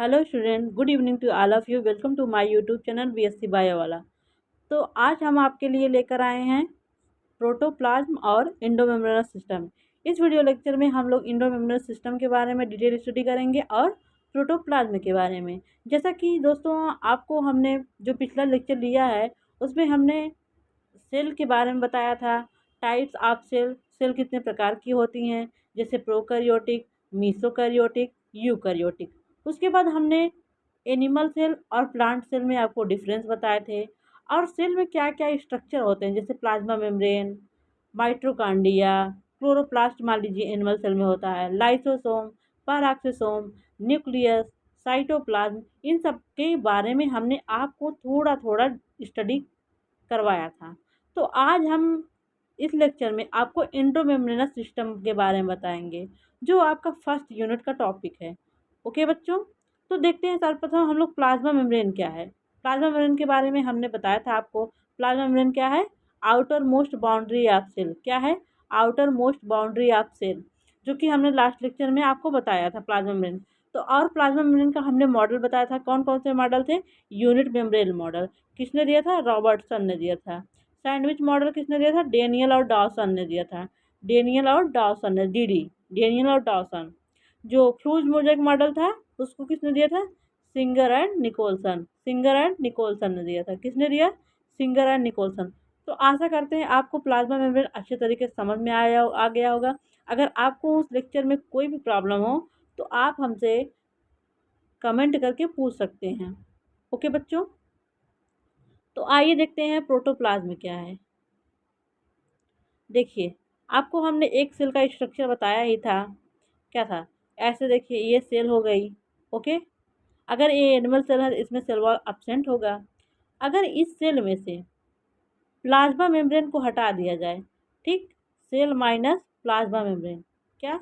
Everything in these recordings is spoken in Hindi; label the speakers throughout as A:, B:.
A: Hello student, good evening to all of you. Welcome to my YouTube channel BSc bio वाला। तो आज हम आपके लिए लेकर आए हैं प्रोटोप्लाज्म और इंडोमेम्ब्रेनस सिस्टम। इस वीडियो लेक्चर में हम लोग इंडोमेम्ब्रेनस सिस्टम के बारे में डिटेल स्टडी करेंगे और प्रोटोप्लाज्म के बारे में। जैसा कि दोस्तों आपको हमने जो पिछला लेक्चर लिया है उसमें हमने सेल के बारे में बताया था। टाइप्स ऑफ सेल, सेल कितने प्रकार की होती हैं, जैसे प्रोकैरियोटिक, मीसोकैरियोटिक, यूकैरियोटिक। उसके बाद हमने एनिमल सेल और प्लांट सेल में आपको डिफरेंस बताए थे। और सेल में क्या क्या स्ट्रक्चर होते हैं, जैसे प्लाज्मा मेम्ब्रेन, माइट्रोकांडिया, क्लोरोप्लास्ट मान लीजिए एनिमल सेल में होता है, लाइसोसोम, पैराक्सिसोम, न्यूक्लियस, साइटोप्लाज्म, इन सब के बारे में हमने आपको थोड़ा थोड़ा स्टडी करवाया था। तो आज हम इस लेक्चर में आपको इंडोमेम्ब्रेनस सिस्टम के बारे में बताएंगे, जो आपका फर्स्ट यूनिट का टॉपिक है। ओके बच्चों, तो देखते हैं सर्वप्रथम हम लोग प्लाज्मा मेम्ब्रेन क्या है। प्लाज्मा मेम्ब्रेन के बारे में हमने बताया था आपको। प्लाज्मा मेम्ब्रेन क्या है? Outer most boundary of cell. क्या है? Outer most boundary of cell, जो कि हमने लास्ट लेक्चर में आपको बताया था प्लाज्मा मेम्ब्रेन। तो और प्लाज्मा मेम्ब्रेन का हमने मॉडल बताया था। कौन कौन से मॉडल थे? यूनिट मेम्ब्रेन मॉडल किसने दिया था? रॉबर्टसन ने दिया था। सैंडविच मॉडल किसने दिया था? डेनियल और डॉसन ने दिया था। डेनियल और डॉसन ने, डीडी, डेनियल और डॉसन। जो फ्लूज मोजेक मॉडल था उसको किसने दिया था? Singer and Nicolson. Singer and Nicolson ने दिया था। किसने दिया? Singer and Nicolson. तो आशा करते हैं आपको प्लाज्मा मेम्ब्रेन अच्छे तरीके से समझ में आ गया होगा। अगर आपको उस लेक्चर में कोई भी प्रॉब्लम हो तो आप हमसे कमेंट करके पूछ सकते हैं। ओके बच्चों, तो आइए देखते हैं प्रोटोप्लाज्म क्या है। देखिए, आपको हमने एक सेल का स्ट्रक्चर बताया ही था। क्या था? ऐसे देखिए, ये सेल हो गई। ओके, अगर ये एनिमल सेल है इसमें सेल वॉल एब्सेंट होगा। अगर इस सेल में से प्लाज्मा मेम्ब्रेन को हटा दिया जाए, ठीक, सेल माइनस प्लाज्मा मेम्ब्रेन, क्या?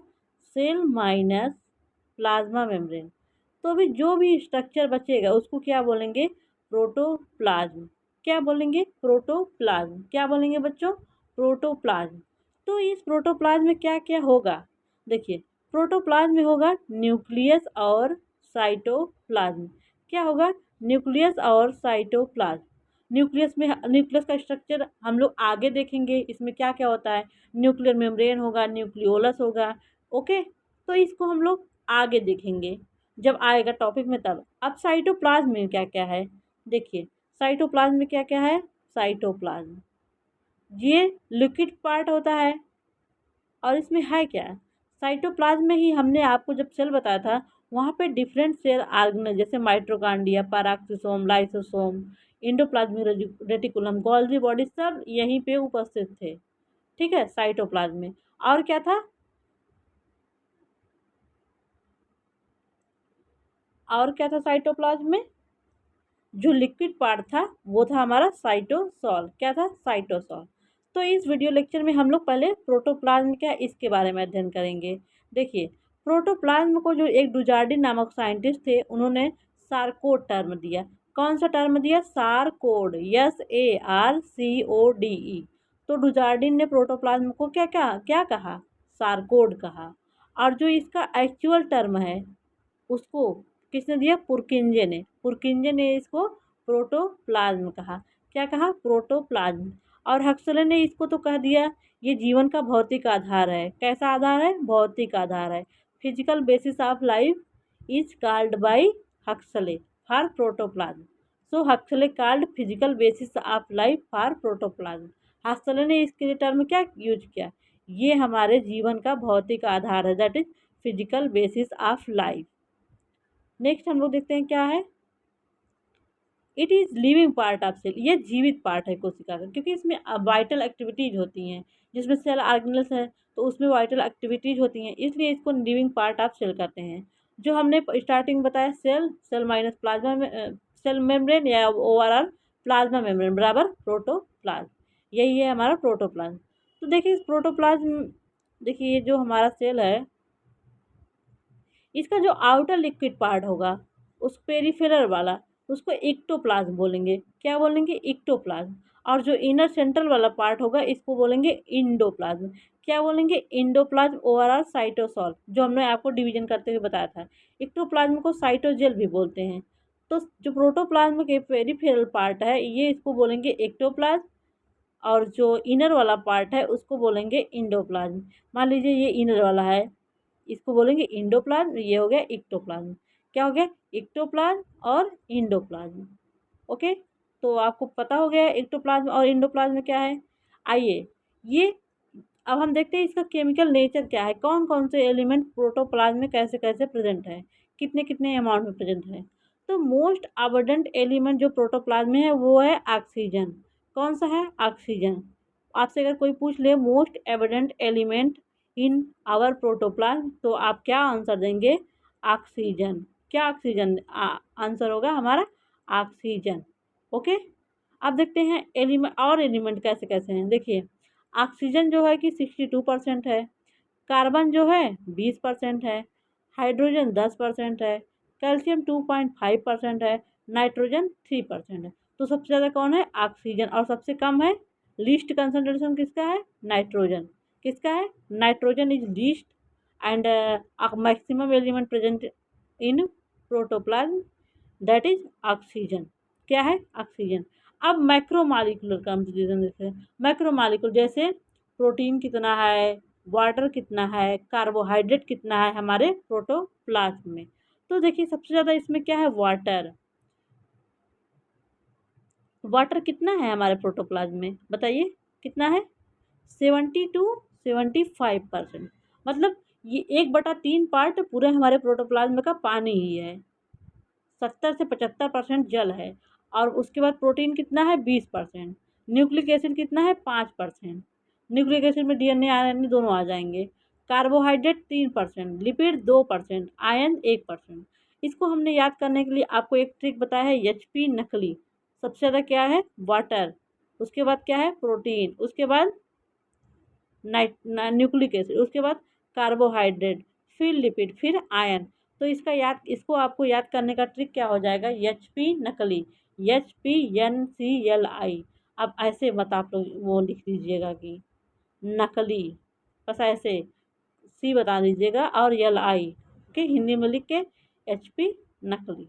A: सेल माइनस प्लाज्मा मेम्ब्रेन, तो अभी जो भी स्ट्रक्चर बचेगा उसको क्या बोलेंगे? प्रोटोप्लाज्म। क्या बोलेंगे? प्रोटोप्लाज्म। क्या बोलेंगे बच्चों? प्रोटोप्लाज्म। तो इस प्रोटोप्लाज्म में क्या क्या होगा? देखिए, प्रोटोप्लाज्म में होगा न्यूक्लियस और साइटोप्लाज्म। क्या होगा? न्यूक्लियस और साइटोप्लाज्म। न्यूक्लियस में, न्यूक्लियस का स्ट्रक्चर हम लोग आगे देखेंगे, इसमें क्या क्या होता है। न्यूक्लियर मेम्ब्रेन होगा, न्यूक्लियोलस होगा। ओके, तो इसको हम लोग आगे देखेंगे जब आएगा टॉपिक में तब। अब साइटोप्लाज्म में क्या क्या है? देखिए, साइटोप्लाज्म में क्या क्या है? साइटोप्लाज्म ये लिक्विड पार्ट होता है। और इसमें है क्या? साइटोप्लाज्म में ही हमने आपको जब सेल बताया था वहाँ पे डिफरेंट सेल ऑर्गेनेल, जैसे mitochondria, peroxisome, lysosome, endoplasmic reticulum, Golgi body, सब यहीं पे उपस्थित थे। ठीक है, साइटोप्लाज्म में। और क्या था? और क्या था साइटोप्लाज्म में? जो लिक्विड पार्ट था वो था हमारा साइटोसॉल। क्या था? साइटोसॉल। तो इस वीडियो लेक्चर में हम लोग पहले प्रोटोप्लाज्म क्या इसके बारे में अध्ययन करेंगे। देखिए, प्रोटोप्लाज्म को जो एक डुजार्डिन नामक साइंटिस्ट थे उन्होंने सारकोड टर्म दिया। कौन सा टर्म दिया? सारकोड, SARCODE। तो डुजार्डिन ने प्रोटोप्लाज्म को क्या कहा? क्या कहा? सारकोड कहा। और जो इसका एक्चुअल टर्म है उसको किसने दिया? पुरकिंजे ने। पुरकिंजे ने इसको प्रोटोप्लाज्म कहा। क्या कहा? प्रोटोप्लाज्म। और हक्सले ने इसको तो कह दिया ये जीवन का भौतिक आधार है। कैसा आधार है? भौतिक आधार है। Physical basis of life is called by Huxley for protoplasm. So Huxley called physical basis of life for protoplasm. Huxley ने इसके लिए टर्म क्या यूज किया? ये हमारे जीवन का भौतिक आधार है, that is physical basis of life. Next हम लोग देखते हैं क्या है। It is living part of cell. ये जीवित पार्ट है कोशिका का, क्योंकि इसमें वाइटल एक्टिविटीज होती हैं। जिसमें सेल ऑर्गेनल्स है तो उसमें वाइटल एक्टिविटीज होती हैं, इसलिए इसको लिविंग पार्ट ऑफ सेल कहते हैं। जो हमने स्टार्टिंग बताया, सेल, सेल माइनस प्लाज्मा में, सेल मेम्ब्रेन या ओवरऑल प्लाज्मा मेम्ब्रेन बराबर प्रोटोप्लाज्म। यही है हमारा प्रोटोप्लाज्म। तो देखिए इस प्रोटोप्लाज्म, देखिए ये जो हमारा सेल है इसका जो आउटर लिक्विड पार्ट होगा उस पेरिफेरल वाला उसको इक्टोप्लाज्म बोलेंगे। क्या बोलेंगे? इक्टोप्लाज्म। और जो इनर सेंट्रल वाला पार्ट होगा इसको बोलेंगे इंडोप्लाज्म। क्या बोलेंगे? इंडोप्लाज्म ओवरऑल साइटोसॉल, जो हमने आपको डिवीजन करते हुए बताया था। एक्टोप्लाज्म को साइटोजेल भी बोलते हैं। तो जो प्रोटोप्लाज्म के पेरिफेरल पार्ट है ये इसको बोलेंगे एक्टोप्लाज्म, और जो इनर वाला पार्ट है उसको बोलेंगे इंडोप्लाज्म। मान लीजिए ये इनर वाला है, इसको बोलेंगे इंडोप्लाज्म, ये हो गया एक्टोप्लाज्म। क्या हो गया? एक्टोप्लाज्म और इंडोप्लाज्म। ओके, तो आपको पता हो गया एक्टोप्लाज्म और इंडोप्लाज्म में क्या है। आइए ये अब हम देखते हैं इसका केमिकल नेचर क्या है, कौन कौन से एलिमेंट प्रोटोप्लाज्म में कैसे कैसे प्रेजेंट है, कितने कितने अमाउंट में प्रेजेंट है। तो मोस्ट अबंडेंट एलिमेंट जो प्रोटोप्लाज्म में है वो है ऑक्सीजन। कौन सा है? ऑक्सीजन। आपसे अगर कोई पूछ ले most abundant element in our protoplasm, तो आप क्या आंसर देंगे? ऑक्सीजन। क्या ऑक्सीजन आंसर होगा हमारा? ऑक्सीजन। ओके, अब देखते हैं एलिमेंट और एलिमेंट कैसे कैसे हैं। देखिए ऑक्सीजन जो है कि 62% है, कार्बन जो है 20% है, हाइड्रोजन 10% है, कैल्शियम 2.5% है, नाइट्रोजन 3% है। तो सबसे ज़्यादा कौन है? ऑक्सीजन। और सबसे कम है, लीस्ट कंसंट्रेशन किसका है? नाइट्रोजन। किसका है? Nitrogen is least and maximum element present in protoplasm, that is oxygen. क्या है? ऑक्सीजन। अब मैक्रोमॉलिक्यूलर कंपोजिशन देखते हैं। मैक्रोमॉलिक्यूल जैसे प्रोटीन कितना है, वाटर कितना है, कार्बोहाइड्रेट कितना है हमारे प्रोटोप्लाज्म में। तो देखिए सबसे ज़्यादा इसमें क्या है? वाटर। वाटर कितना है हमारे प्रोटोप्लाज्म में, बताइए कितना है? 70 to 75%। मतलब ये 1/3 पार्ट पूरे हमारे प्रोटोप्लाज्म का पानी ही है। 70 से 75% जल है। और उसके बाद प्रोटीन कितना है? 20%। न्यूक्लिक एसिड कितना है? 5%। न्यूक्लिक एसिड में डीएनए आरएनए दोनों आ जाएंगे। Carbohydrate 3%, lipid 2%, ion 1%। इसको हमने याद करने के लिए आपको एक ट्रिक बताया है, एचपी नकली। सबसे ज़्यादा क्या है? वाटर। उसके बाद क्या है? प्रोटीन। उसके बाद न्यूक्लिक एसिड। उसके बाद कार्बोहाइड्रेट, फिर लिपिड, फिर आयन। तो इसको आपको याद करने का ट्रिक क्या हो जाएगा? एचपी नकली, HPNCLI। अब ऐसे मत आप लोग वो लिख दीजिएगा कि नकली, बस ऐसे सी बता दीजिएगा और LI के हिंदी में लिख के HP नकली।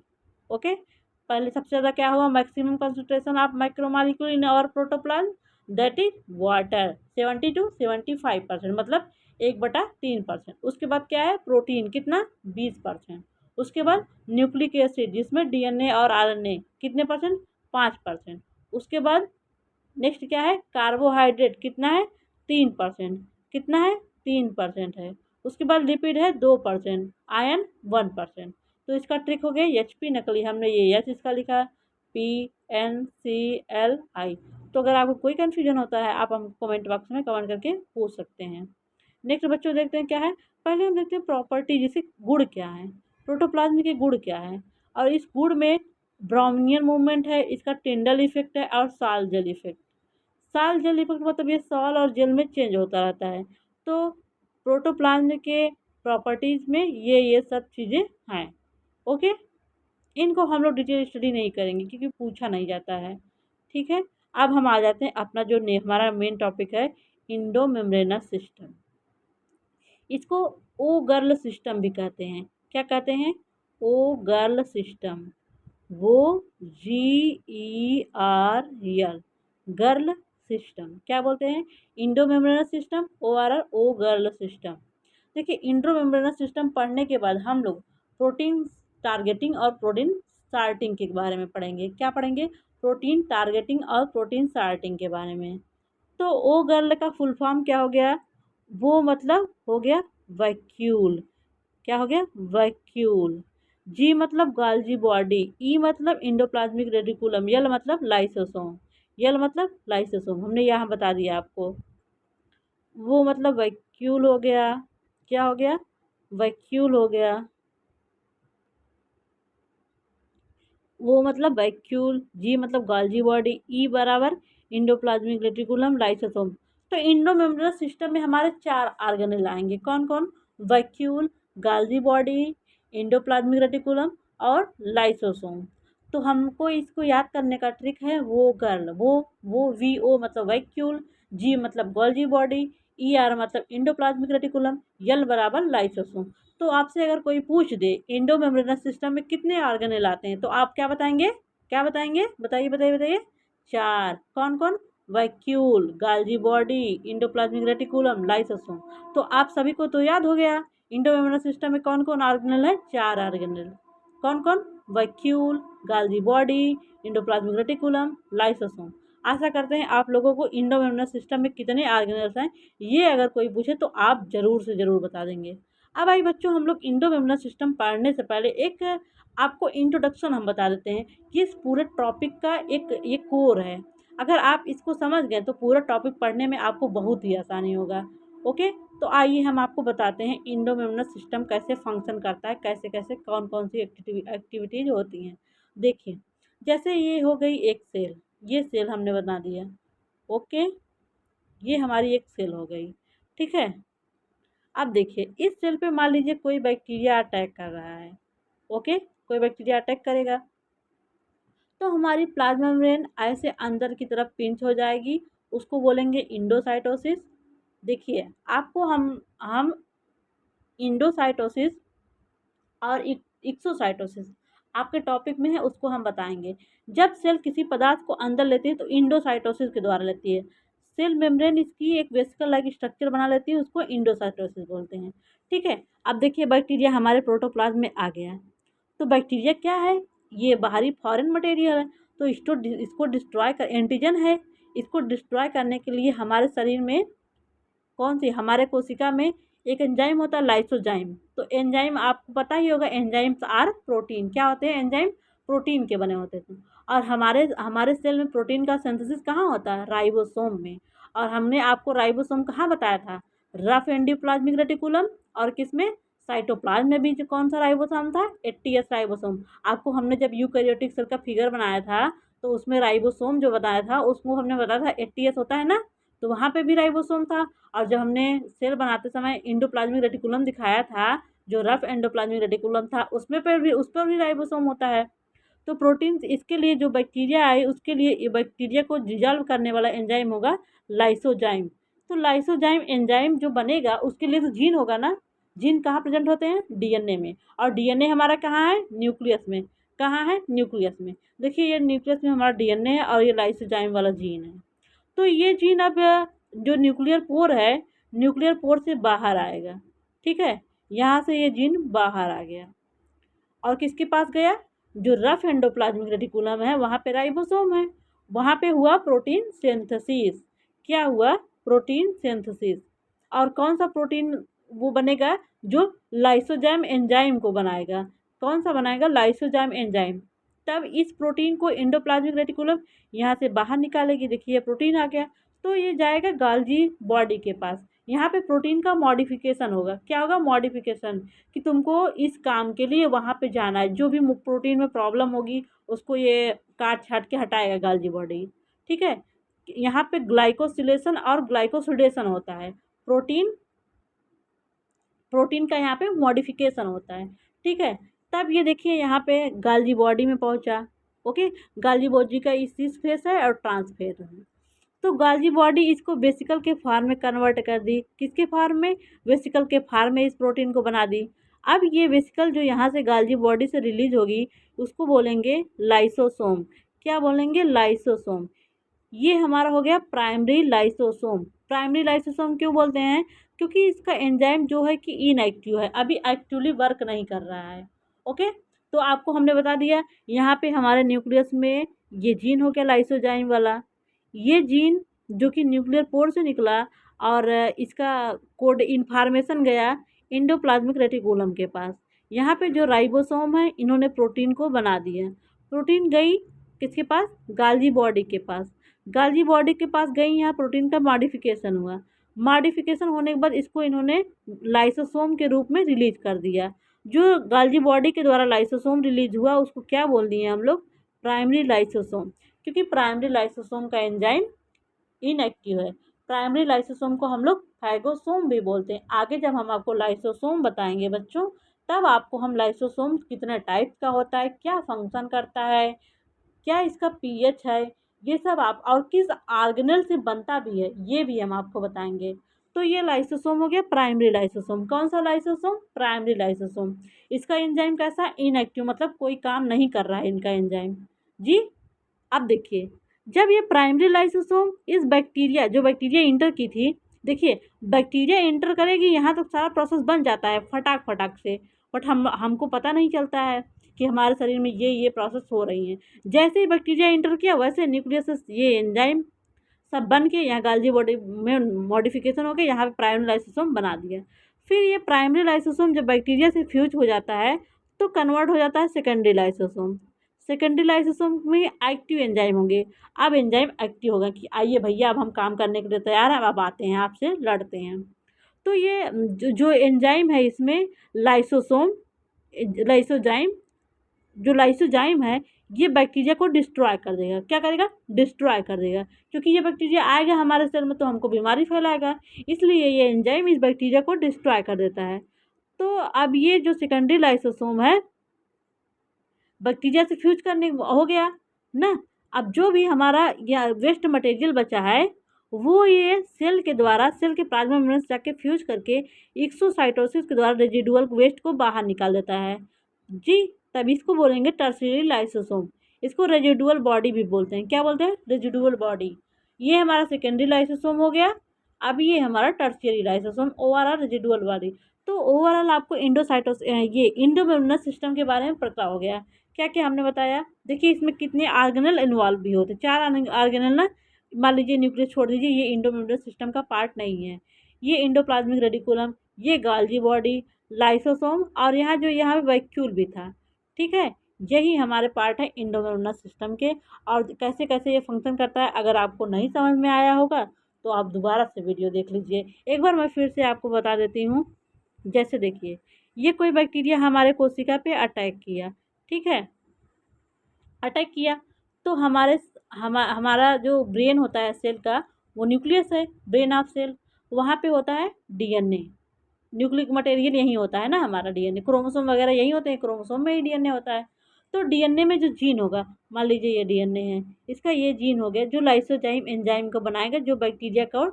A: ओके, पहले सबसे ज़्यादा क्या हुआ? Maximum concentration of micromolecule in our protoplasm, that is water, 70 to 75%, मतलब 1/3%। उसके बाद क्या है? प्रोटीन कितना? 20%। उसके बाद न्यूक्लिक एसिड जिसमें डीएनए और आरएनए कितने परसेंट? 5%। उसके बाद नेक्स्ट क्या है? कार्बोहाइड्रेट कितना है? 3%। कितना है? 3% है। उसके बाद लिपिड है 2%, आयन 1%। तो इसका ट्रिक हो गया एचपी नकली। हमने ये एच इसका लिखा PNCLI। तो अगर आपको कोई कन्फ्यूजन होता है आप हम कमेंट बॉक्स में कमेंट करके पूछ सकते हैं। नेक्स्ट बच्चों देखते हैं क्या है। पहले हम देखते हैं प्रॉपर्टी, जैसे गुण क्या है, प्रोटोप्लाज्म के गुण क्या है। और इस गुण में ब्राउनियन मूवमेंट है, इसका टिंडल इफेक्ट है और साल जेल इफेक्ट। साल जेल इफेक्ट मतलब ये सॉल और जेल में चेंज होता रहता है। तो प्रोटोप्लाज्म के प्रॉपर्टीज़ में ये सब चीज़ें हैं। ओके, इनको हम लोग डिटेल स्टडी नहीं करेंगे क्योंकि पूछा नहीं जाता है। ठीक है, अब हम आ जाते हैं अपना जो हमारा मेन टॉपिक है, इंडो मेम्ब्रेनस सिस्टम। इसको ओ गर्ल सिस्टम भी कहते हैं। क्या कहते हैं? ओ गर्ल सिस्टम। वो GERL, गर्ल सिस्टम। क्या बोलते हैं? इंडो मेम्ब्रेनस सिस्टम, ORR, ओ गर्ल सिस्टम। देखिए इंडो मेम्ब्रेनस सिस्टम पढ़ने के बाद हम लोग प्रोटीन टारगेटिंग और प्रोटीन सार्टिंग के बारे में पढ़ेंगे। क्या पढ़ेंगे? प्रोटीन टारगेटिंग और प्रोटीन सार्टिंग के बारे में। तो ओ गर्ल का फुल फॉर्म क्या हो गया? वो मतलब हो गया वैक्यूल। क्या हो गया? वैक्यूल। जी मतलब गाल्जी बॉडी, ई मतलब इंडोप्लाज्मिक रेटिकुलम, यल मतलब लाइसोसोम। यल मतलब लाइसोसोम हमने यहाँ बता दिया आपको। वो मतलब वैक्यूल हो गया। क्या हो गया? वैक्यूल हो गया। वो मतलब वैक्यूल, जी मतलब गाल्जी बॉडी, ई बराबर इंडोप्लाज्मिक रेटिकुलम, लाइसोसोम। तो इंडो मेम्ब्रेनस सिस्टम में हमारे 4 ऑर्गेनेल आएंगे। कौन कौन? Vacuole, Golgi body, endoplasmic reticulum और लाइसोसोम। तो हमको इसको याद करने का ट्रिक है वो गर्ल, वो वी ओ मतलब वैक्यूल, जी मतलब गोल्जी बॉडी, ई आर मतलब इंडोप्लाज्मिक रेटिकुलम, यल बराबर लाइसोसोम। तो आपसे अगर कोई पूछ दे इंडो मेम्ब्रेनस सिस्टम में कितने ऑर्गेनेल आते हैं, तो आप क्या बताएंगे? क्या बताएंगे? बताइए बताइए बताइए। 4। कौन कौन? Vacuole, Golgi body, endoplasmic reticulum, lysosome. तो आप सभी को तो याद हो गया इंडो मेम्ब्रेनस सिस्टम में कौन कौन ऑर्गेनेल है? 4 ऑर्गेनेल। कौन कौन? Vacuole, Golgi body, endoplasmic reticulum, lysosome. आशा करते हैं आप लोगों को इंडो मेम्ब्रेनस सिस्टम में कितने ऑर्गेनेल्स हैं ये अगर कोई पूछे तो आप ज़रूर से ज़रूर बता देंगे। अब आई बच्चों, हम लोग इंडो मेम्ब्रेनस सिस्टम पढ़ने से पहले एक आपको इंट्रोडक्शन हम बता देते हैं कि इस पूरे टॉपिक का एक ये कोर है। अगर आप इसको समझ गए तो पूरा टॉपिक पढ़ने में आपको बहुत ही आसानी होगा। ओके, तो आइए हम आपको बताते हैं इंडो मेम्ब्रेनस सिस्टम कैसे फंक्शन करता है, कैसे कैसे कौन कौन सी एक्टिविटीज होती हैं। देखिए, जैसे ये हो गई एक सेल, ये सेल हमने बना दिया। ओके, ये हमारी एक सेल हो गई। ठीक है, अब देखिए इस सेल पे मान लीजिए कोई बैक्टीरिया अटैक कर रहा है। ओके, कोई बैक्टीरिया अटैक करेगा तो हमारी प्लाज्मा मेम्ब्रेन ऐसे अंदर की तरफ पिंच हो जाएगी, उसको बोलेंगे इंडोसाइटोसिस। देखिए आपको हम इंडोसाइटोसिस और इक्सोसाइटोसिस आपके टॉपिक में है, उसको हम बताएंगे। जब सेल किसी पदार्थ को अंदर लेती है तो इंडोसाइटोसिस के द्वारा लेती है। सेल मेम्ब्रेन इसकी एक वेसिकल लाइक स्ट्रक्चर बना लेती है, उसको इंडोसाइटोसिस बोलते हैं। ठीक है, अब देखिए बैक्टीरिया हमारे प्रोटोप्लाज्म में आ गया। तो बैक्टीरिया क्या है? ये बाहरी फॉरेन मटेरियल है, तो इसको डिस्ट्रॉय कर एंटीजन है। इसको डिस्ट्रॉय करने के लिए हमारे शरीर में कौन सी हमारे कोशिका में एक एंजाइम होता है लाइसोजाइम। तो एंजाइम आपको पता ही होगा, एंजाइम्स आर प्रोटीन। क्या होते हैं? एंजाइम प्रोटीन के बने होते थे। और हमारे हमारे सेल में प्रोटीन का सिंथेसिस कहाँ होता है? राइबोसोम में। और हमने आपको राइबोसोम कहाँ बताया था? Rough endoplasmic reticulum. और किसमें? साइटोप्लाज्म में भी जो कौन सा राइबोसोम था? 80S ribosome. आपको हमने जब यूकैरियोटिक सेल का फिगर बनाया था तो उसमें राइबोसोम जो बताया था उसको हमने बताया था 80S होता है ना, तो वहाँ पे भी राइबोसोम था। और जब हमने सेल बनाते समय इंडोप्लाज्मिक रेटिकुलम दिखाया था, जो रफ एंडोप्लाज्मिक रेटिकुलम था उसमें पर भी उस पर भी राइबोसोम होता है। तो प्रोटीन इसके लिए जो बैक्टीरिया आए उसके लिए ये बैक्टीरिया को डिजॉल्व करने वाला एंजाइम होगा लाइसोजाइम। तो लाइसोजाइम एंजाइम जो बनेगा उसके लिए तो जीन होगा ना। जीन कहाँ प्रेजेंट होते हैं? डीएनए में। और डीएनए हमारा कहाँ है? न्यूक्लियस में। कहाँ है? न्यूक्लियस में। देखिए ये न्यूक्लियस में हमारा डीएनए है और ये लाइसोजाइम वाला जीन है। तो ये जीन अब जो न्यूक्लियर पोर है, न्यूक्लियर पोर से बाहर आएगा। ठीक है, यहाँ से ये जीन बाहर आ गया और किसके पास गया? जो रफ एंडोप्लाज्मिक रेटिकुलम है वहाँ पे राइबोसोम है, वहाँ पे हुआ प्रोटीन सिंथेसिस। क्या हुआ? Protein synthesis. और कौन सा प्रोटीन वो बनेगा? जो लाइसोजाइम एंजाइम को बनाएगा। कौन सा बनाएगा? Lysozyme enzyme. तब इस प्रोटीन को एंडोप्लाज्मिक रेटिकुलम यहाँ से बाहर निकालेगी। देखिए प्रोटीन आ गया, तो ये जाएगा गाल्जी बॉडी के पास। यहाँ पे प्रोटीन का मॉडिफिकेशन होगा। क्या होगा? मॉडिफिकेशन, कि तुमको इस काम के लिए वहाँ पे जाना है। जो भी प्रोटीन में प्रॉब्लम होगी उसको ये काट छाट के हटाएगा गाल्जी बॉडी। ठीक है, यहाँ पे ग्लाइकोसिलेशन और ग्लाइकोसिडेशन होता है। प्रोटीन प्रोटीन का यहाँ पे मॉडिफिकेशन होता है। ठीक है, तब ये देखिए यहाँ पे गाल्जी बॉडी में पहुँचा। ओके, गाल्जी बॉडी का इस फेस है और ट्रांस फेस है। तो गाल्जी बॉडी इसको वेसिकल के फॉर्म में कन्वर्ट कर दी। किसके फॉर्म में? वेसिकल के फॉर्म में इस प्रोटीन को बना दी। अब ये वेसिकल जो यहाँ से गाल्जी बॉडी से रिलीज होगी उसको बोलेंगे लाइसोसोम। क्या बोलेंगे? लाइसोसोम। ये हमारा हो गया प्राइमरी लाइसोसोम। प्राइमरी लाइसोसोम क्यों बोलते हैं? क्योंकि इसका एंजाइम जो है कि इनएक्टिव है, अभी एक्टिवली वर्क नहीं कर रहा है। ओके, तो आपको हमने बता दिया यहाँ पे हमारे न्यूक्लियस में ये जीन हो गया लाइसोजाइम वाला। ये जीन जो कि न्यूक्लियर पोर से निकला और इसका कोड इन्फॉर्मेशन गया इंडोप्लाज्मिक रेटिकुलम के पास। यहाँ पे जो राइबोसोम है इन्होंने प्रोटीन को बना दिया। प्रोटीन गई किसके पास? गाल्जी बॉडी के पास। गाल्जी बॉडी के पास गई, यहाँ प्रोटीन का मॉडिफिकेशन हुआ। मॉडिफिकेशन होने के बाद इसको इन्होंने लाइसोसोम के रूप में रिलीज कर दिया। जो गाल्जी बॉडी के द्वारा लाइसोसोम रिलीज हुआ उसको क्या बोल दिए हम लोग? Primary lysosome. क्योंकि प्राइमरी लाइसोसोम का एंजाइम इनएक्टिव है। प्राइमरी लाइसोसोम को हम लोग फैगोसोम भी बोलते हैं। आगे जब हम आपको लाइसोसोम बताएंगे बच्चों तब आपको हम लाइसोसोम कितने टाइप का होता है, क्या फंक्शन करता है, क्या इसका पीएच है, ये सब आप, और किस ऑर्गेनेल से बनता भी है, ये भी हम आपको बताएंगे। तो ये लाइसोसोम हो गया प्राइमरी लाइसोसोम। कौन सा लाइसोसोम? Primary lysosome. इसका एंजाइम कैसा है? इनएक्टिव, मतलब कोई काम नहीं कर रहा है इनका एंजाइम जी। अब देखिए, जब ये प्राइमरी लाइसोसोम इस बैक्टीरिया, जो बैक्टीरिया इंटर की थी, देखिए बैक्टीरिया इंटर करेगी यहाँ तक सारा प्रोसेस बन जाता है फटाक फटाक से, बट हमको पता नहीं चलता है कि हमारे शरीर में ये प्रोसेस हो रही हैं। जैसे ही बैक्टीरिया इंटर किया वैसे न्यूक्लियस से ये एंजाइम सब बन के यहाँ गाल्जी बॉडी में मॉडिफिकेशन हो के यहाँ पे प्राइमरी लाइसोसोम बना दिया। फिर ये प्राइमरी लाइसोसोम जब बैक्टीरिया से फ्यूज हो जाता है तो कन्वर्ट हो जाता है सेकेंडरी लाइसोसोम। सेकेंडरी लाइसोसोम में एक्टिव एंजाइम होंगे। अब एंजाइम एक्टिव होगा कि आइए भैया अब हम काम करने के लिए तैयार हैं, अब आते हैं आपसे लड़ते हैं। तो ये जो एंजाइम है इसमें लाइसोसोम, लाइसोजाइम, जो लाइसोजाइम है ये बैक्टीरिया को डिस्ट्रॉय कर देगा। क्या करेगा? डिस्ट्रॉय कर देगा, क्योंकि ये बैक्टीरिया आएगा हमारे सेल में तो हमको बीमारी फैलाएगा, इसलिए ये एंजाइम इस बैक्टीरिया को डिस्ट्रॉय कर देता है। तो अब ये जो सेकेंडरी लाइसोसोम है बैक्टीरिया से फ्यूज करने हो गया ना। अब जो भी हमारा या वेस्ट मटेरियल बचा है वो ये सेल के द्वारा, सेल के प्लाज्मा मेम्ब्रेन से जाके फ्यूज करके एक्सोसाइटोसिस के द्वारा रेजिडुअल वेस्ट को बाहर निकाल देता है जी। तब इसको बोलेंगे टर्शियरी लाइसोसोम। इसको रेजिडुअल बॉडी भी बोलते हैं। क्या बोलते हैं? Residual body. ये हमारा सेकेंडरी लाइसोसोम हो गया। अब ये हमारा tertiary lysosome, overall residual body. तो ओवरऑल आपको ये इंडोमेम्ब्रेनस सिस्टम के बारे में पता हो गया। क्या क्या हमने बताया? देखिए इसमें कितने ऑर्गेनेल इन्वॉल्व भी होते हैं। 4 ऑर्गेनेल ना, मान लीजिए न्यूक्लियस छोड़ दीजिए, ये इंडोमेम्ब्रेनस सिस्टम का पार्ट नहीं है। ये इंडोप्लाज्मिक रेटिकुलम, ये गाल्जी बॉडी, लाइसोसोम, और यहाँ पे वैक्यूल भी था। ठीक है, यही हमारे पार्ट है इंडोमेम्ब्रेनस सिस्टम के। और कैसे कैसे ये फंक्शन करता है अगर आपको नहीं समझ में आया होगा तो आप दोबारा से वीडियो देख लीजिए। एक बार मैं फिर से आपको बता देती हूँ। जैसे देखिए, ये कोई बैक्टीरिया हमारे कोशिका पे अटैक किया, ठीक है, अटैक किया तो हमारा जो ब्रेन होता है सेल का, वो न्यूक्लियस है, ब्रेन ऑफ सेल, वहाँ पे होता है डीएनए। न्यूक्लिक मटेरियल यही होता है ना हमारा डीएनए, क्रोमोसोम वगैरह यही होते हैं, क्रोमोसोम में ही डीएनए होता है। तो डीएनए में जो जीन होगा, मान लीजिए ये डीएनए है, इसका ये जीन हो गया जो लाइसोजाइम एंजाइम को बनाएगा, जो बैक्टीरिया को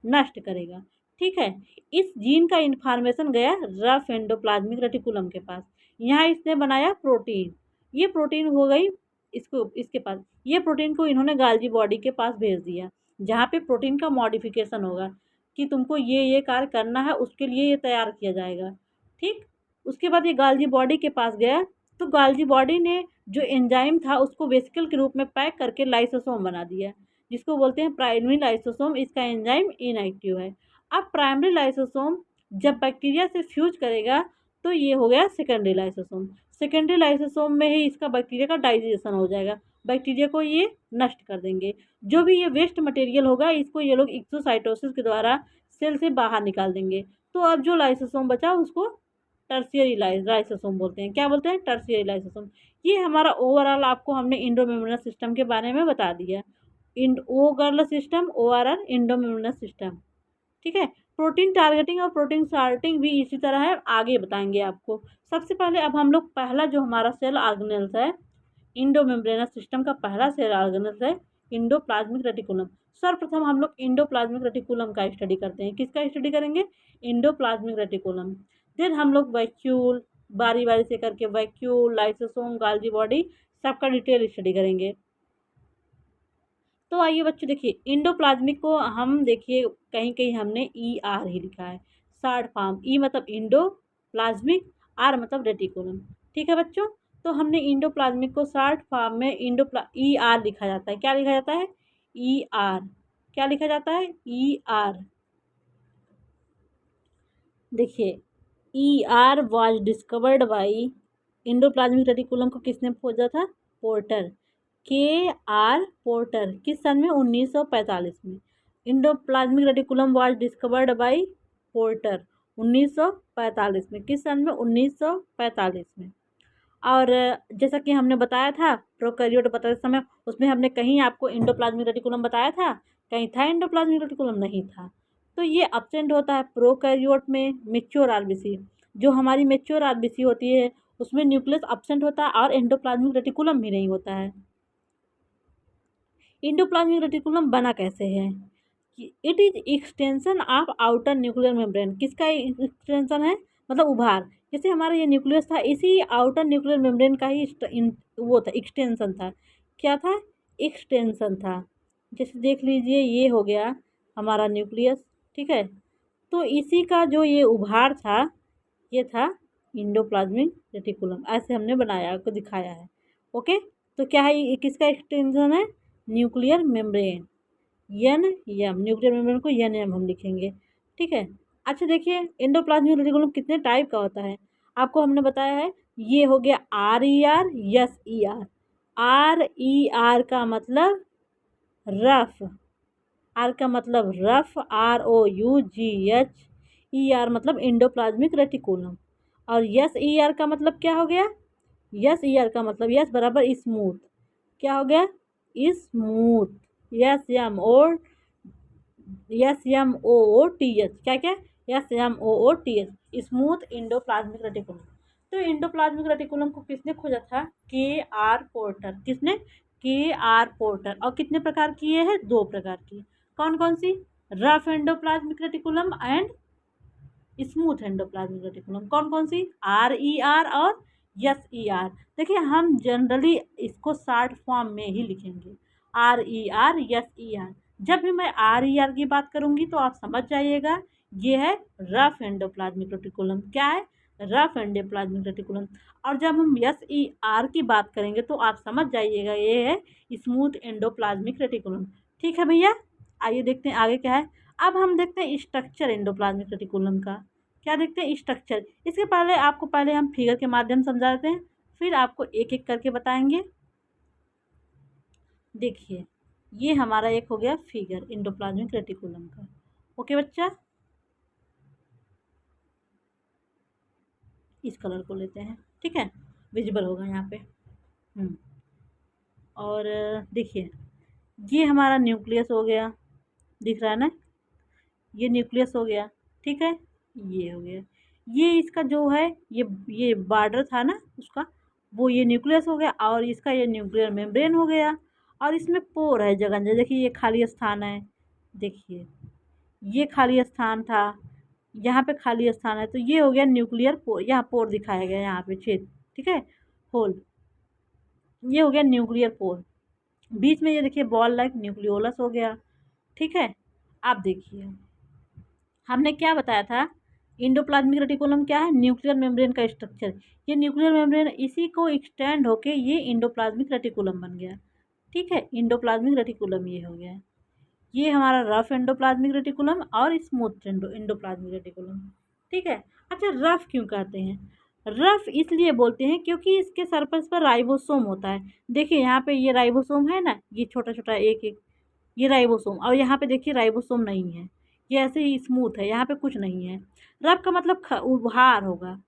A: नष्ट करेगा। ठीक है, इस जीन का इन्फॉर्मेशन गया रफ एंडोप्लाज्मिक रेटिकुलम के पास। यहाँ इसने बनाया प्रोटीन, ये प्रोटीन हो गई इसके पास, ये प्रोटीन को इन्होंने गाल्जी बॉडी के पास भेज दिया, जहाँ पे प्रोटीन का मॉडिफिकेशन होगा कि तुमको ये कार्य करना है, उसके लिए ये तैयार किया जाएगा। ठीक, उसके बाद ये गाल्जी बॉडी के पास गया तो गाल्जी बॉडी ने जो एंजाइम था उसको वेसिकल के रूप में पैक करके लाइसोसोम बना दिया, जिसको बोलते हैं प्राइमरी लाइसोसोम। इसका एंजाइम इनएक्टिव है। अब प्राइमरी लाइसोसोम जब बैक्टीरिया से फ्यूज करेगा तो ये हो गया सेकेंडरी लाइसोसोम। सेकेंडरी लाइसोसोम में ही इसका बैक्टीरिया का डाइजेशन हो जाएगा, बैक्टीरिया को ये नष्ट कर देंगे। जो भी ये वेस्ट मटेरियल होगा इसको ये लोग एक्सोसाइटोसिस के द्वारा सेल से बाहर निकाल देंगे। तो अब जो लाइसोसोम बचा उसको टर्शियरी लाइसोसोम बोलते हैं। क्या बोलते हैं? Tertiary lysosome. ये हमारा ओवरऑल आपको हमने इंडोमेम्ब्रेनस सिस्टम के बारे में बता दिया। ओगर्ल सिस्टम, ओवरऑल इंडोमेम्ब्रेनस सिस्टम। ठीक है, प्रोटीन टारगेटिंग और प्रोटीन सॉर्टिंग भी इसी तरह है, आगे बताएंगे आपको। सबसे पहले अब हम लोग पहला जो हमारा सेल ऑर्गेनेल्स है इंडोमेम्ब्रेनस सिस्टम का, पहला सेल ऑर्गेनेल्स है इंडोप्लाज्मिक रेटिकुलम। सर्वप्रथम हम लोग इंडोप्लाज्मिक रेटिकुलम का स्टडी करते हैं। किसका स्टडी करेंगे? Endoplasmic reticulum. फिर हम लोग वैक्यूल, बारी बारी से करके वैक्यूल, लाइसोसोम, गाल्जी बॉडी, सबका डिटेल स्टडी करेंगे। तो आइए बच्चों देखिए, इंडोप्लाज्मिक को हम देखिए कहीं कहीं हमने ER ही लिखा है, शॉर्ट फॉर्म। ई मतलब इंडो प्लाज्मिक, आर मतलब रेटिकुलम। ठीक है बच्चों, तो हमने इंडोप्लाज्मिक को शॉर्ट फॉर्म में ER लिखा जाता है। क्या लिखा जाता है? ER। क्या लिखा जाता है? ER। देखिए, ER was discovered by, endoplasmic reticulum को किसने खोजा था? Porter, KR porter. किस सन में? 1945 में। Endoplasmic reticulum was discovered by porter 1945 में। किस सन में? 1945 में। और जैसा कि हमने बताया था प्रोकैरियोट बताते समय, उसमें हमने कहीं आपको इंडोप्लाज्मिक रेटिकुलम बताया था, कहीं था इंडोप्लाज्मिक रेटिकुलम नहीं था। तो ये एब्सेंट होता है प्रोकैरियोट में, मैच्योर आरबीसी। जो हमारी मैच्योर आरबीसी होती है उसमें न्यूक्लियस एब्सेंट होता है और एंडोप्लाज्मिक रेटिकुलम भी नहीं होता है। एंडोप्लाज्मिक रेटिकुलम बना कैसे है? It is extension of outer nuclear membrane. किसका एक्सटेंशन है? मतलब उभार। जैसे हमारा ये न्यूक्लियस था, इसी आउटर न्यूक्लियर मेम्ब्रेन का ही वो था, एक्सटेंशन था। क्या था? एक्सटेंशन था। जैसे देख लीजिए, ये हो गया हमारा न्यूक्लियस, ठीक है। तो इसी का जो ये उभार था, ये था एंडोप्लाज्मिक रेटिकुलम। ऐसे हमने बनाया, आपको दिखाया है। ओके, तो क्या है, ये किसका एक्सटेंशन है? Nuclear membrane, N M. Nuclear membrane को एन एम हम लिखेंगे, ठीक है। अच्छा देखिए, एंडोप्लाज्मिक रेटिकुलम कितने टाइप का होता है आपको हमने बताया है। ये हो गया R E R, S E R. R E R का मतलब रफ, आर का मतलब rough, R O U G H. E R मतलब एंडोप्लाज्मिक रेटिकुलम। और एस ई आर का मतलब क्या हो गया? एस ई आर का मतलब यस बराबर स्मूथ। क्या हो गया? Smooth. S M O, S M O O T H. क्या क्या? S M O O T H, smooth endoplasmic reticulum. तो एंडोप्लाज्मिक रेटिकुलम को किसने खोजा था? के आर पोर्टर। किसने? के आर पोर्टर। और कितने प्रकार की ये है? 2 प्रकार की। कौन कौन सी? Rough endoplasmic reticulum and smooth endoplasmic reticulum. कौन कौन सी? आर ई आर और एस ई आर। देखिए, हम जनरली इसको शॉर्ट फॉर्म में ही लिखेंगे, R E R, S E R. जब भी मैं आर ई आर की बात करूंगी तो आप समझ जाइएगा ये है रफ एंडोप्लाज्मिक रेटिकुलम। क्या है? Rough endoplasmic reticulum. और जब हम एस ई आर की बात करेंगे तो आप समझ जाइएगा ये है स्मूथ एंडोप्लाज्मिक रेटिकुलम। ठीक है भैया, आइए देखते हैं आगे क्या है। अब हम देखते हैं स्ट्रक्चर एंडोप्लाज्मिक रेटिकुलम का। क्या देखते हैं? स्ट्रक्चर। इसके पहले आपको पहले हम फिगर के माध्यम समझा देते हैं, फिर आपको एक एक करके बताएंगे। देखिए, ये हमारा एक हो गया फिगर एंडोप्लाज्मिक रेटिकुलम का। ओके बच्चा, इस कलर को लेते हैं, ठीक है, विजिबल होगा यहाँ पे। और देखिए, ये हमारा न्यूक्लियस हो गया, दिख रहा है ना? ये न्यूक्लियस हो गया, ठीक है। ये हो गया, ये इसका जो है, ये बॉर्डर था ना उसका, वो ये न्यूक्लियस हो गया। और इसका ये न्यूक्लियर मेम्ब्रेन हो गया। और इसमें पोर है जगह जगह। देखिए, ये खाली स्थान है। देखिए, ये खाली स्थान था, यहाँ पे खाली स्थान है, तो ये हो गया न्यूक्लियर पोर। यहाँ पोर दिखाया गया, यहाँ पे छेद, ठीक है, होल। ये हो गया न्यूक्लियर पोर। बीच में ये देखिए बॉल लाइक न्यूक्लियोलस हो गया, ठीक है। आप देखिए, हमने क्या बताया था? इंडोप्लाज्मिक रेटिकुलम क्या है? न्यूक्लियर मेम्ब्रेन का स्ट्रक्चर। ये न्यूक्लियर मेम्ब्रेन इसी को एक्सटेंड होके ये इंडोप्लाज्मिक रेटिकुलम बन गया, ठीक है। इंडोप्लाज्मिक रेटिकुलम ये हो गया। ये हमारा रफ एंडोप्लाज्मिक रेटिकुलम और स्मूथ एंडोप्लाज्मिक रेटिकुलम, ठीक है। अच्छा, रफ क्यों कहते हैं? रफ इसलिए बोलते हैं क्योंकि इसके सरफेस पर राइबोसोम होता है। देखिए, यहाँ पे ये राइबोसोम है ना, ये छोटा छोटा एक एक, ये राइबोसोम। और यहाँ पे देखिए राइबोसोम नहीं है, ये ऐसे ही स्मूथ है, यहाँ पे कुछ नहीं है। रफ का मतलब उभार होगा,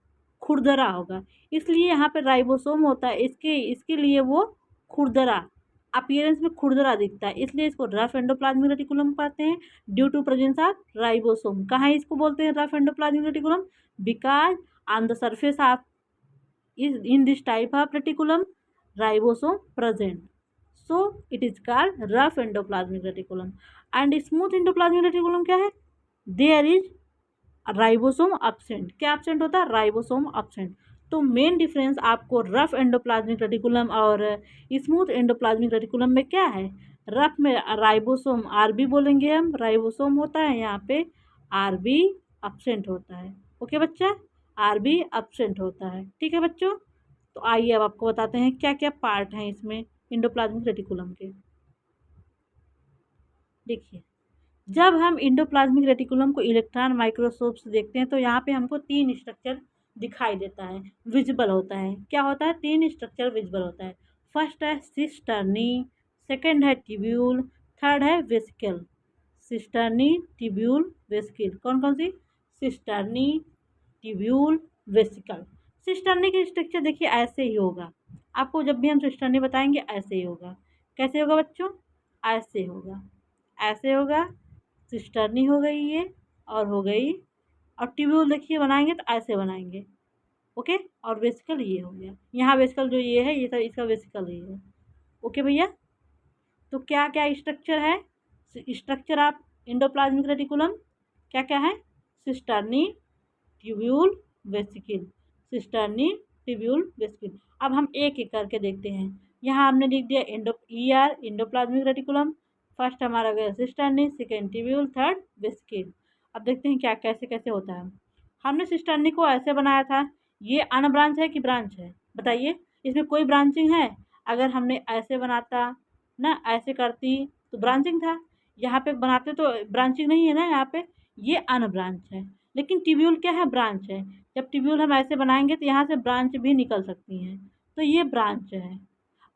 A: खुरदरा होगा, इसलिए यहाँ पे राइबोसोम होता है। इसके इसके लिए वो खुरदरा, अपीयरेंस में खुरदरा दिखता है, इसलिए इसको रफ एंडोप्लाज्मिक रेटिकुलम कहते हैं, due to presence of ribosome. कहाँ इसको बोलते हैं rough endoplasmic reticulum? Because on the surface of is in this type of reticulum ribosome present, so it is called rough endoplasmic reticulum. And smooth endoplasmic reticulum क्या है? There is ribosome absent। क्या absent होता है? Ribosome absent। तो मेन डिफरेंस आपको रफ एंडोप्लाज्मिक रेटिकुलम और स्मूथ एंडोप्लाज्मिक रेटिकुलम में क्या है? रफ में राइबोसोम आरबी बोलेंगे हम, राइबोसोम होता है, यहाँ पे आरबी absent होता है। ओके बच्चा, आरबी absent होता है, ठीक है बच्चों। तो आइए अब आपको बताते हैं क्या क्या पार्ट हैं इसमें इंडोप्लाज्मिक रेटिकुलम के। देखिए, जब हम इंडोप्लाज्मिक रेटिकुलम को इलेक्ट्रॉन माइक्रोस्कोप से देखते हैं तो यहाँ पे हमको 3 स्ट्रक्चर दिखाई देता है, विजिबल होता है। क्या होता है? 3 स्ट्रक्चर विजिबल होता है। फर्स्ट है सिस्टर्नी, सेकेंड है ट्यूब्यूल, थर्ड है वेसिकल। Cisternae, tubule, vesicle. कौन कौन सी? Cisternae, tubule, vesicle. सिस्टर्नी की स्ट्रक्चर देखिए ऐसे ही होगा, आपको जब भी हम सिस्टर्नी बताएंगे ऐसे ही होगा। कैसे होगा बच्चों? ऐसे होगा, ऐसे होगा। सिस्टर्नी हो गई ये, और हो गई और ट्यूब्यूल देखिए बनाएंगे तो ऐसे बनाएंगे। ओके, और वेसिकल ये हो गया, यहाँ वेसिकल जो ये है ये सब इसका वेसिकल ये है। ओके भैया, तो क्या क्या स्ट्रक्चर है, स्ट्रक्चर ऑफ एंडोप्लाज्मिक रेटिकुलम क्या क्या है, cisternae, tubule, vesicle, cisternae, tubule, vesicle. अब हम एक एक करके देखते हैं। यहाँ हमने लिख दिया एंडोप्लाज्मिक रेटिकुलम। फर्स्ट हमारा गया cisternae, second tubule, third vesicle. अब देखते हैं क्या कैसे कैसे होता है। हमने सिस्टर्नी को ऐसे बनाया था, ये अनब्रांच है कि ब्रांच है बताइए, इसमें कोई ब्रांचिंग है? अगर हमने ऐसे बनाता ना, ऐसे करती तो ब्रांचिंग था, यहाँ पे बनाते तो ब्रांचिंग नहीं है ना यहाँ पे, ये अनब्रांच है। लेकिन ट्यूब्यूल क्या है, ब्रांच है। जब ट्यूब्यूल हम ऐसे बनाएंगे तो यहाँ से ब्रांच भी निकल सकती हैं, तो ये ब्रांच है।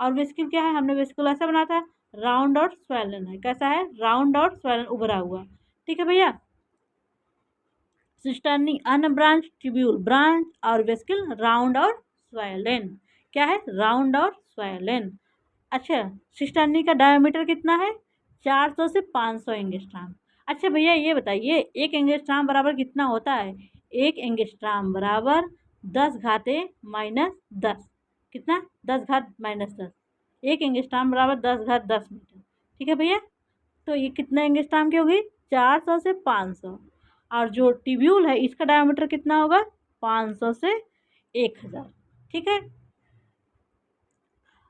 A: और वेसिकल क्या है, हमने वेसिकल ऐसा बना था, राउंड और स्वेलन है। कैसा है, राउंड और स्वेलन, उभरा हुआ। ठीक है भैया, सिस्टर्नी अनब्रांच, ट्यूब्यूल ब्रांच, और वेसिकल राउंड और स्वेलन। क्या है, राउंड और स्वेलन। अच्छा, सिस्टर्नी का डायमीटर कितना है, 400 से 500 एंगस्ट्राम। अच्छा भैया ये बताइए, एक एंगस्ट्राम बराबर कितना होता है? एक एंगस्ट्राम बराबर 10⁻−10। कितना, 10⁻−10। एक एंगस्ट्राम बराबर 10⁻10 मीटर। ठीक है भैया, तो ये कितना एंगस्ट्राम की होगी, 400 से 500। और जो ट्यूब्यूल है इसका डायमीटर कितना होगा, 500 से 1000। ठीक है,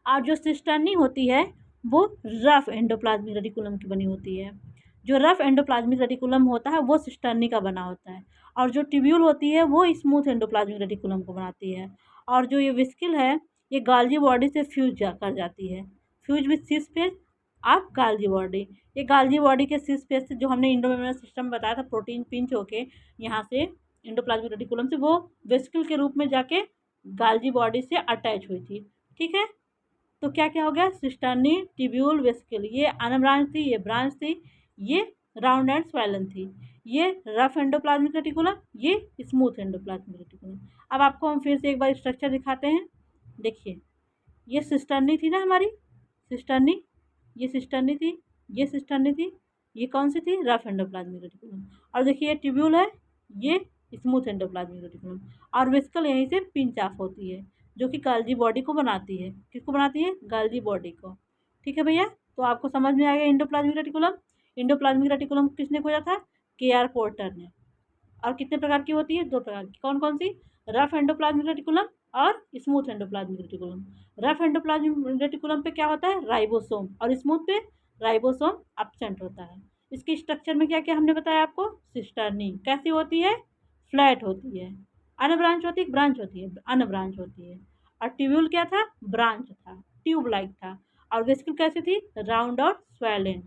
A: और जो सिस्टर्नी होती है वो रफ एंडोप्लाज्मिक रेटिकुलम की बनी होती है। जो रफ एंडोप्लाज्मिक रेटिकुलम होता है वो सिस्टर्नी का बना होता है, और जो ट्यूब्यूल होती है वो स्मूथ एंडोप्लाज्मिक रेटिकुलम को बनाती है। और जो ये विस्किल है ये गाल्जी बॉडी से कर जाती है, fuse with C space of Golgi body. ये गाल्जी बॉडी के सी स्पेस से जो हमने इंडोमेम्ब्रेनस सिस्टम बताया था, प्रोटीन पिंच होके यहाँ से एंडोप्लाज्मिक रेटिकुलम से वो वेसिकल के रूप में जाके गाल्जी बॉडी से अटैच हुई थी। ठीक है, तो क्या क्या हो गया, सिस्टर्नी, ट्यूब्यूल, वेसिकल, ये अनब्रांच थी, ये ब्रांच थी, ये राउंड एंड स्वेलन थी, ये रफ एंडोप्लाज्मिक रेटिकुलम, ये स्मूथ एंडोप्लाज्मिक रेटिकुलम। अब आपको हम फिर से एक बार स्ट्रक्चर दिखाते हैं। देखिए, ये सिस्टर्नी थी ना हमारी, सिस्टर्नी, ये सिस्टर्नी थी, ये सिस्टर्नी थी, ये कौन सी थी, रफ एंडोप्लाज्मिक रेटिकुलम। और देखिए ये ट्यूब्यूल है, ये स्मूथ एंडोप्लाज्मिक रेटिकुलम। और वेसिकल यहीं से पिंच ऑफ होती है, जो कि गाल्जी बॉडी को बनाती है। किसको बनाती है, गाल्जी बॉडी को। ठीक है भैया, तो आपको समझ में आ गया एंडोप्लाज्मिक रेटिकुलम। एंडोप्लाज्मिक रेटिकुलम किसने खोजा था, KR पोर्टर ने। और कितने प्रकार की होती है, 2 प्रकार की। कौन कौन सी, रफ एंडोप्लाज्मिक रेटिकुलम और smooth endoplasmic reticulum. Rough endoplasmic reticulum पे क्या होता है, राइबोसोम, और स्मूथ पे राइबोसोम एब्सेंट होता है। इसके स्ट्रक्चर में क्या क्या हमने बताया आपको, सिस्टर्नी कैसी होती है, फ्लैट होती है। अनब्रांच होती है, ब्रांच होती है, अनब्रांच होती है। और ट्यूब्यूल क्या था, ब्रांच था, ट्यूब लाइक था। और वेसिकल कैसी थी, राउंड और स्वेलन।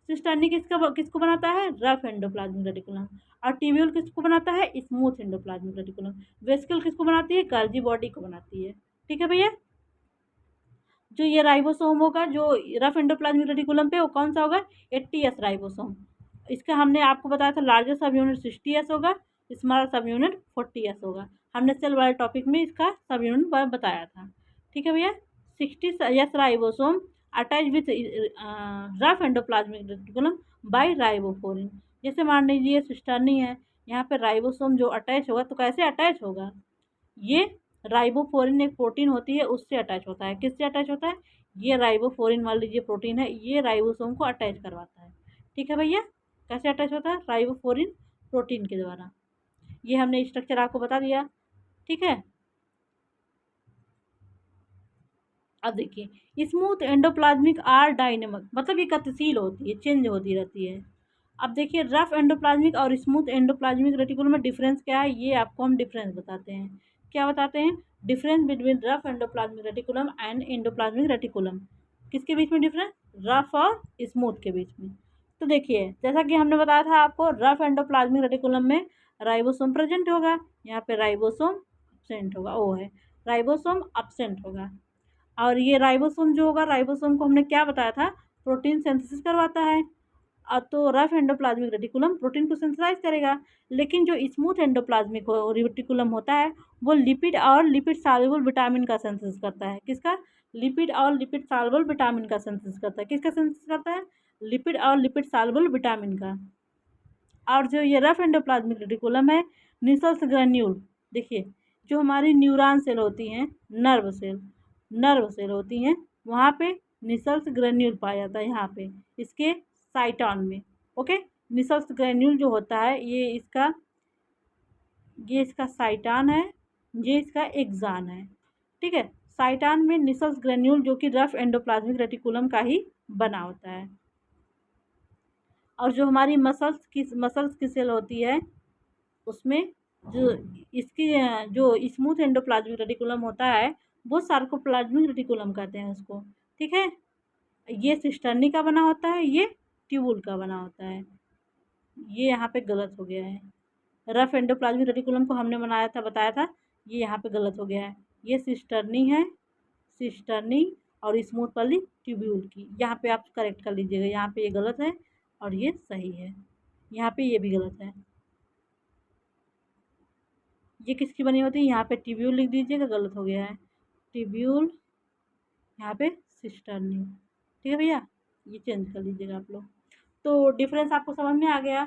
A: सिस्टर्नी किसको बनाता है, रफ एंडोप्लाज्मिक रेटिकुलम। और ट्यूब्यूल किसको बनाता है, स्मूथ एंडोप्लाज्मिक रेटिकुलम। वेसिकल किसको बनाती है, गाल्जी बॉडी को बनाती है। ठीक है भैया, जो ये राइबोसोम होगा जो रफ एंडोप्लाज्मिक रेटिकुलम पे, वो कौन सा होगा, 80S राइबोसोम। इसका हमने आपको बताया था लार्जेस्ट सब यूनिट 60S होगा, स्मॉल सब यूनिट 40S होगा। हमने सेल वाले टॉपिक में इसका सब यूनिट बताया था। ठीक है भैया, 60S ribosome attach with rough endoplasmic reticulum by ribophorin. जैसे मान लीजिए सिस्टर्नी है, यहाँ पे राइबोसोम जो अटैच होगा तो कैसे अटैच होगा, ये राइबोफोरिन एक प्रोटीन होती है उससे अटैच होता है। किससे अटैच होता है, ये राइबोफोरिन मान लीजिए प्रोटीन है, ये राइबोसोम को अटैच करवाता है। ठीक है भैया, कैसे अटैच होता है, राइबोफोरिन प्रोटीन के द्वारा। ये हमने स्ट्रक्चर आपको बता दिया। ठीक है, अब देखिए, स्मूथ एंडोप्लाज्मिक आर डायनेमिक, मतलब ये गतिशील होती है, चेंज होती रहती है। अब देखिए, रफ एंडोप्लाज्मिक और स्मूथ एंडोप्लाज्मिक रेटिकुलम में डिफरेंस क्या है, ये आपको हम डिफरेंस बताते हैं। क्या बताते हैं, difference between rough endoplasmic reticulum and endoplasmic reticulum. किसके बीच में डिफरेंस, रफ और स्मूथ के बीच में। तो देखिए, जैसा कि हमने बताया था आपको, रफ एंडोप्लाज्मिक रेटिकुलम में राइबोसोम प्रेजेंट होगा, यहाँ पे राइबोसोम एब्सेंट होगा, ओ है राइबोसोम एब्सेंट होगा। और ये राइबोसोम जो होगा, राइबोसोम को हमने क्या बताया था, प्रोटीन सिंथेसिस करवाता है। अब तो रफ एंडोप्लाज्मिक रेटिकुलम प्रोटीन को सिंथेसाइज करेगा, लेकिन जो स्मूथ एंडोप्लाज्मिक रेटिकुलम होता है वो लिपिड और लिपिड सॉल्युबल विटामिन का सिंथेसिस करता है। किसका, लिपिड और लिपिड सॉल्युबल विटामिन का सिंथेसिस करता है। किसका सिंथेसिस करता है, लिपिड और लिपिड सॉल्युबल विटामिन का। और जो ये रफ एंडोप्लाज्मिक रेटिकुलम है निसल्स ग्रेन्यूल, देखिए जो हमारी न्यूरॉन सेल होती हैं, नर्व सेल होती हैं, वहाँ पे निसल्स ग्रेन्यूल पाया जाता है यहाँ पे इसके साइटॉन में। ओके, निसल्स ग्रेन्यूल जो होता है ये इसका साइटॉन है, ये इसका एक्सान है। ठीक है, साइटॉन में निसल्स ग्रेन्यूल जो कि रफ एंडोप्लाज्मिक रेटिकुलम का ही बना होता है। और जो हमारी मसल्स की सेल होती है उसमें जो इसकी जो स्मूथ एंडोप्लाज्मिक रेटिकुलम होता है वो सार्कोप्लाज्मिक रेटिकुलम कहते हैं उसको। ठीक है, ये सिस्टर्नी का बना होता है, ये ट्यूबुल का बना होता है। ये यहाँ पे गलत हो गया है, रफ एंडोप्लाज्मिक रेटिकुलम को हमने बताया था, ये यहाँ पे गलत हो गया है। ये सिस्टर्नी है, सिस्टर्नी और स्मूथ वाली ट्यूब्यूल की, यहाँ पे आप करेक्ट कर लीजिएगा। यहाँ पे ये गलत है और ये सही है, यहाँ पे ये भी गलत है। ये किसकी बनी होती है, यहाँ पे ट्यूब्यूल लिख दीजिएगा, गलत हो गया है। ट्यूब्यूल, यहाँ पे सिस्टर्नी। ठीक है भैया, ये चेंज कर लीजिएगा आप लोग। तो डिफरेंस आपको समझ में आ गया।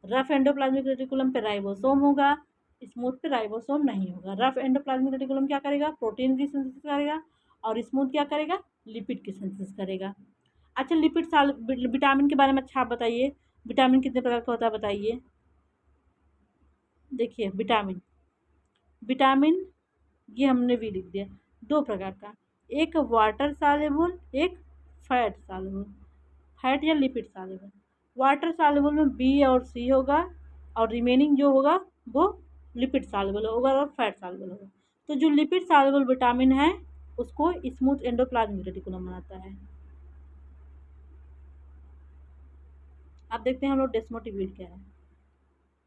A: रफ एंडोप्लाज्मिक रेटिकुलम पे राइबोसोम होगा, स्मूथ पे राइबोसोम नहीं होगा। रफ एंडोप्लाज्मिक रेटिकुलम क्या करेगा, प्रोटीन की सिंथेसिस करेगा, और स्मूथ क्या करेगा, लिपिड की सिंथेसिस करेगा। अच्छा, विटामिन के बारे में अच्छा आप बताइए, विटामिन कितने प्रकार का होता है बताइए। देखिए विटामिन ये हमने भी लिख दिया, 2 प्रकार का, एक वाटर सॉल्युबल, एक फैट सॉल्युबल, फैट या लिपिड सॉल्युबल। वाटर सॉल्युबल में बी और सी होगा, और रिमेनिंग जो होगा वो लिपिड सॉल्युबल होगा और फैट सॉल्युबल होगा। तो जो लिपिड सॉल्युबल विटामिन है उसको स्मूथ एंडोप्लाज्मिक रेटिकुलम बनाता है। अब देखते हैं हम लोग डेस्मोटिब्यूल क्या है।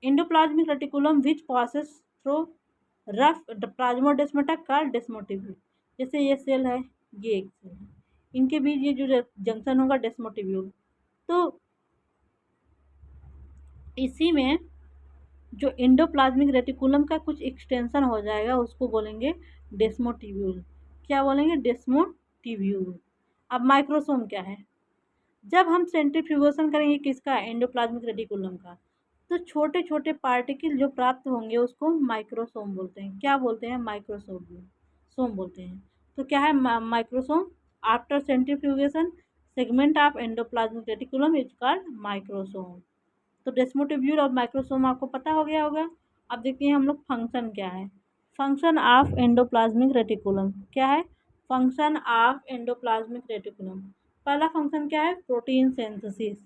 A: Endoplasmic reticulum which passes through rough plasmodesmata called desmotubule. जैसे ये सेल है, ये एक सेल है, इनके बीच ये जो जंक्शन होगा डेस्मोटिब्यूल। तो इसी में जो एंडोप्लाज्मिक रेटिकुलम का कुछ एक्सटेंशन हो जाएगा उसको बोलेंगे डेस्मोटिब्यूल। क्या बोलेंगे, डेस्मोटिब्यूल। अब माइक्रोसोम क्या है, जब हम सेंट्रीफ्यूगेशन करेंगे किसका, एंडोप्लाज्मिक रेटिकुलम का, तो छोटे छोटे पार्टिकल जो प्राप्त होंगे उसको माइक्रोसोम बोलते हैं। क्या बोलते हैं, सोम बोलते हैं। तो क्या है microsome, after centrifugation segment of endoplasmic reticulum is called microsome. तो डेस्मोटिब्यूल और माइक्रोसोम आपको पता हो गया होगा। अब देखते हैं हम लोग फंक्शन क्या है। फंक्शन ऑफ एंडोप्लाज्मिक रेटिकुलम क्या है, फंक्शन ऑफ एंडोप्लाज्मिक रेटिकुलम, पहला फंक्शन क्या है, प्रोटीन सिंथेसिस।